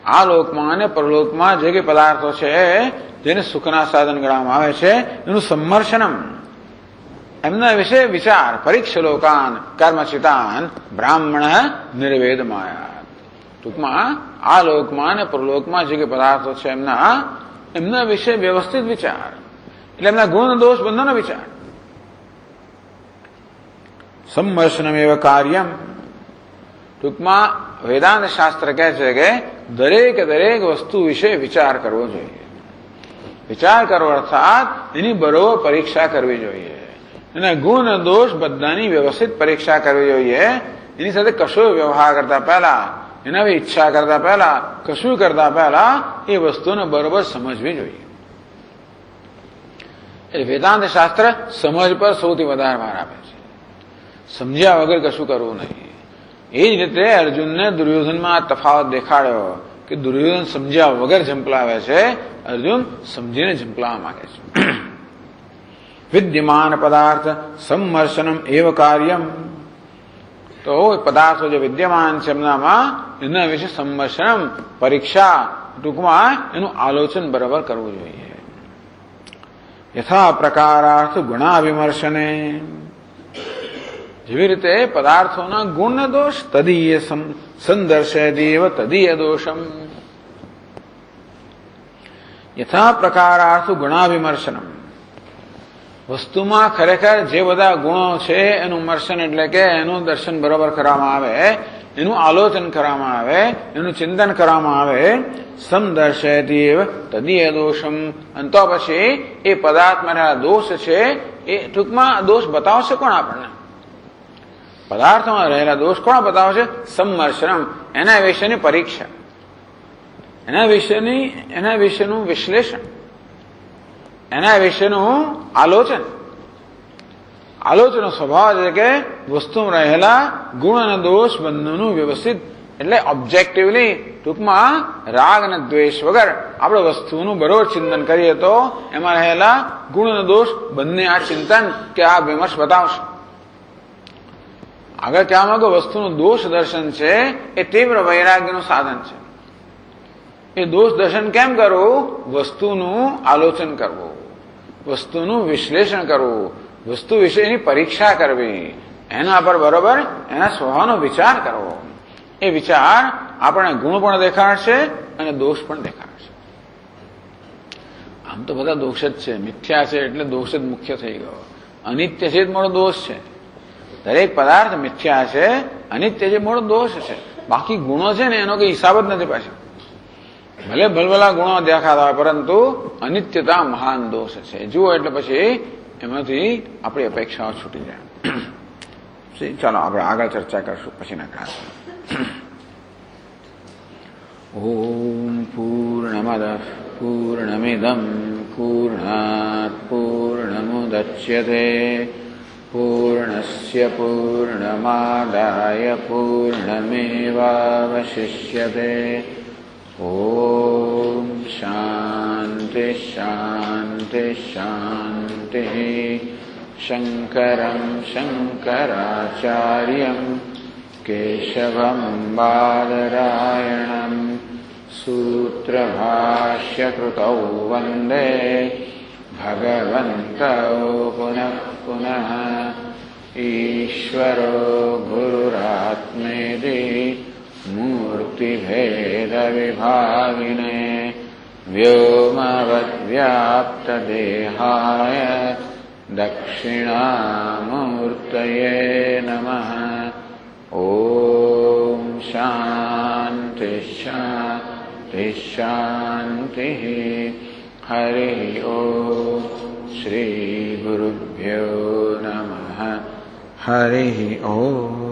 આ લોકમાં અને પરલોકમાં જે કઈ પદાર્થો છે જેને સુખના સાધન ગણવામાં આવે છે એનું સમ્મર્શનમ, એમના વિશે વિચાર. પરીક્ષલોકાન કર્મચિતાન બ્રાહ્મણ નિર્વેદમાયા. ટૂંકમાં આ લોકમાં અને પરલોકમાં જે કઈ પદાર્થો છે એમના વિશે વ્યવસ્થિત વિચાર, એટલે એમના ગુણ દોષ બંધોનો વિચાર. સમ્મર્શનમેવ કાર્યમ. ટૂંકમાં વેદાંત શાસ્ત્ર કહે છે કે દરેક વસ્તુ વિશે વિચાર કરવો જોઈએ. વિચાર કરવો અર્થાત એની બરોબર પરીક્ષા કરવી જોઈએ. એના ગુણ દોષ બધાની વ્યવસ્થિત પરીક્ષા કરવી જોઈએ. એની સાથે કશો વ્યવહાર કરતા પહેલા, એના ઈચ્છા કરતા પહેલા, કશું કરતા પહેલા એ વસ્તુને બરોબર સમજવી જોઈએ. એટલે વેદાંત શાસ્ત્ર સમજ પર સૌથી વધારે ભાર આપે છે. સમજ્યા વગર કશું કરવું નહીં. એ જ રીતે અર્જુનને દુર્યોધનમાં તફાવત દેખાડ્યો કે દુર્યોધન સમજ્યા વગર ઝંપલાવે છે, અર્જુન સમજીને ઝંપલાવા માંગે છે. વિદ્યમાન પદાર્થ સમ્મર્શનમ એવ કાર્યમ. તો પદાર્થો જે વિદ્યમાન છે એના વિશે સમ્મર્શનમ, પરીક્ષા, ટૂંકમાં એનું આલોચન બરાબર કરવું જોઈએ. યથા પ્રકારાર્થ ગુણાવિમર્શને. જેવી રીતે પદાર્થોના ગુણ દોષ તદીય સંદર્શયદેવ તદીય દોષમ. યથા પ્રકારાર્થ ગુણાવિમર્શનમ. વસ્તુમાં ખરેખર જે બધા ગુણો છે એનું મર્શન એટલે કે એનું દર્શન બરોબર કરવામાં આવે, એનું આલોચન કરવામાં આવે, એનું ચિંતન કરવામાં આવે. સમદર્શયદેવ તદીય દોષમ. અને તો પછી એ પદાર્થમાં રહેલા દોષ છે એ ટૂંકમાં દોષ બતાવશે કોણ આપણને? પદાર્થમાં રહેલા દોષ કોણ બતાવશે? સમ્મર્શનમ, એના વિશેની પરીક્ષા, એના વિશેનું વિશ્લેષણ, એના વિશેનું આલોચન. આલોચનો સ્વભાવ છે કે વસ્તુમાં રહેલા ગુણ અને દોષ બંનેનું વ્યવસ્થિત એટલે ઓબ્જેક્ટિવલી ટૂંકમાં રાગ અને દ્વેષ વગર આપણે વસ્તુનું બરોબર ચિંતન કરીએ તો એમાં રહેલા ગુણ અને દોષ બંને આ ચિંતન કે આ વિમર્શ બતાવશે. આગળ કહેવામાં કે વસ્તુનું દોષ દર્શન છે એ તીવ્ર વૈરાગ્યનું સાધન છે. એ દોષ દર્શન કેમ કરવું? વસ્તુનું આલોચન કરવું, વસ્તુનું વિશ્લેષણ કરવું, વસ્તુ વિશેની પરીક્ષા કરવી, એના પર બરોબર એના સ્વભાવનો વિચાર કરવો. એ વિચાર આપણને ગુણ પણ દેખાડશે અને દોષ પણ દેખાડશે. આમ તો બધા દોષ જ છે, મિથ્યા છે એટલે દોષ જ મુખ્ય થઈ ગયો. અનિત્ય છે જ મોટો દોષ છે. દરેક પદાર્થ મિથ્યા છે, અનિત્ય છે મોટો દોષ છે. બાકી ગુણો છે ને એનો કઈ હિસાબ જ નથી પાછો. ભલે ભલભલા ગુણો દેખાતા હોય પરંતુ અનિત્યતા મહાન દોષ છે. જુઓ એટલે પછી એમાંથી આપણી અપેક્ષાઓ છૂટી જાય. ચાલો આપણે આગળ ચર્ચા કરશું પછીના ક્લાસમાં. ઓમ પૂર્ણમદ પૂર્ણમિદમ પૂર્ણાત પૂર્ણમુદચ્યતે પૂર્ણસ્ય પૂર્ણમાદાય પૂર્ણમેવાવશિષ્યતે. ઓમ શાંતિ શાંતિ શાંતિ. શંકરં શંકરાચાર્યં કેશવં બાદરાયણં સૂત્રભાષ્યકૃતૌ વંદે ભગવन्तૌ પુનઃ પુનઃ. ઈશ્વરો ગુરુરાત્મેતિ મૂર્તિભેદવિભાગિને વ્યોમવદ્વ્યાપ્તદેહાય દક્ષિણામૂર્તયે નમઃ. ઓમ શાંતિ શાંતિ શાંતિ. હરિ ઓમ શ્રી ગુરુભ્યો નમઃ. હરિ ઓમ.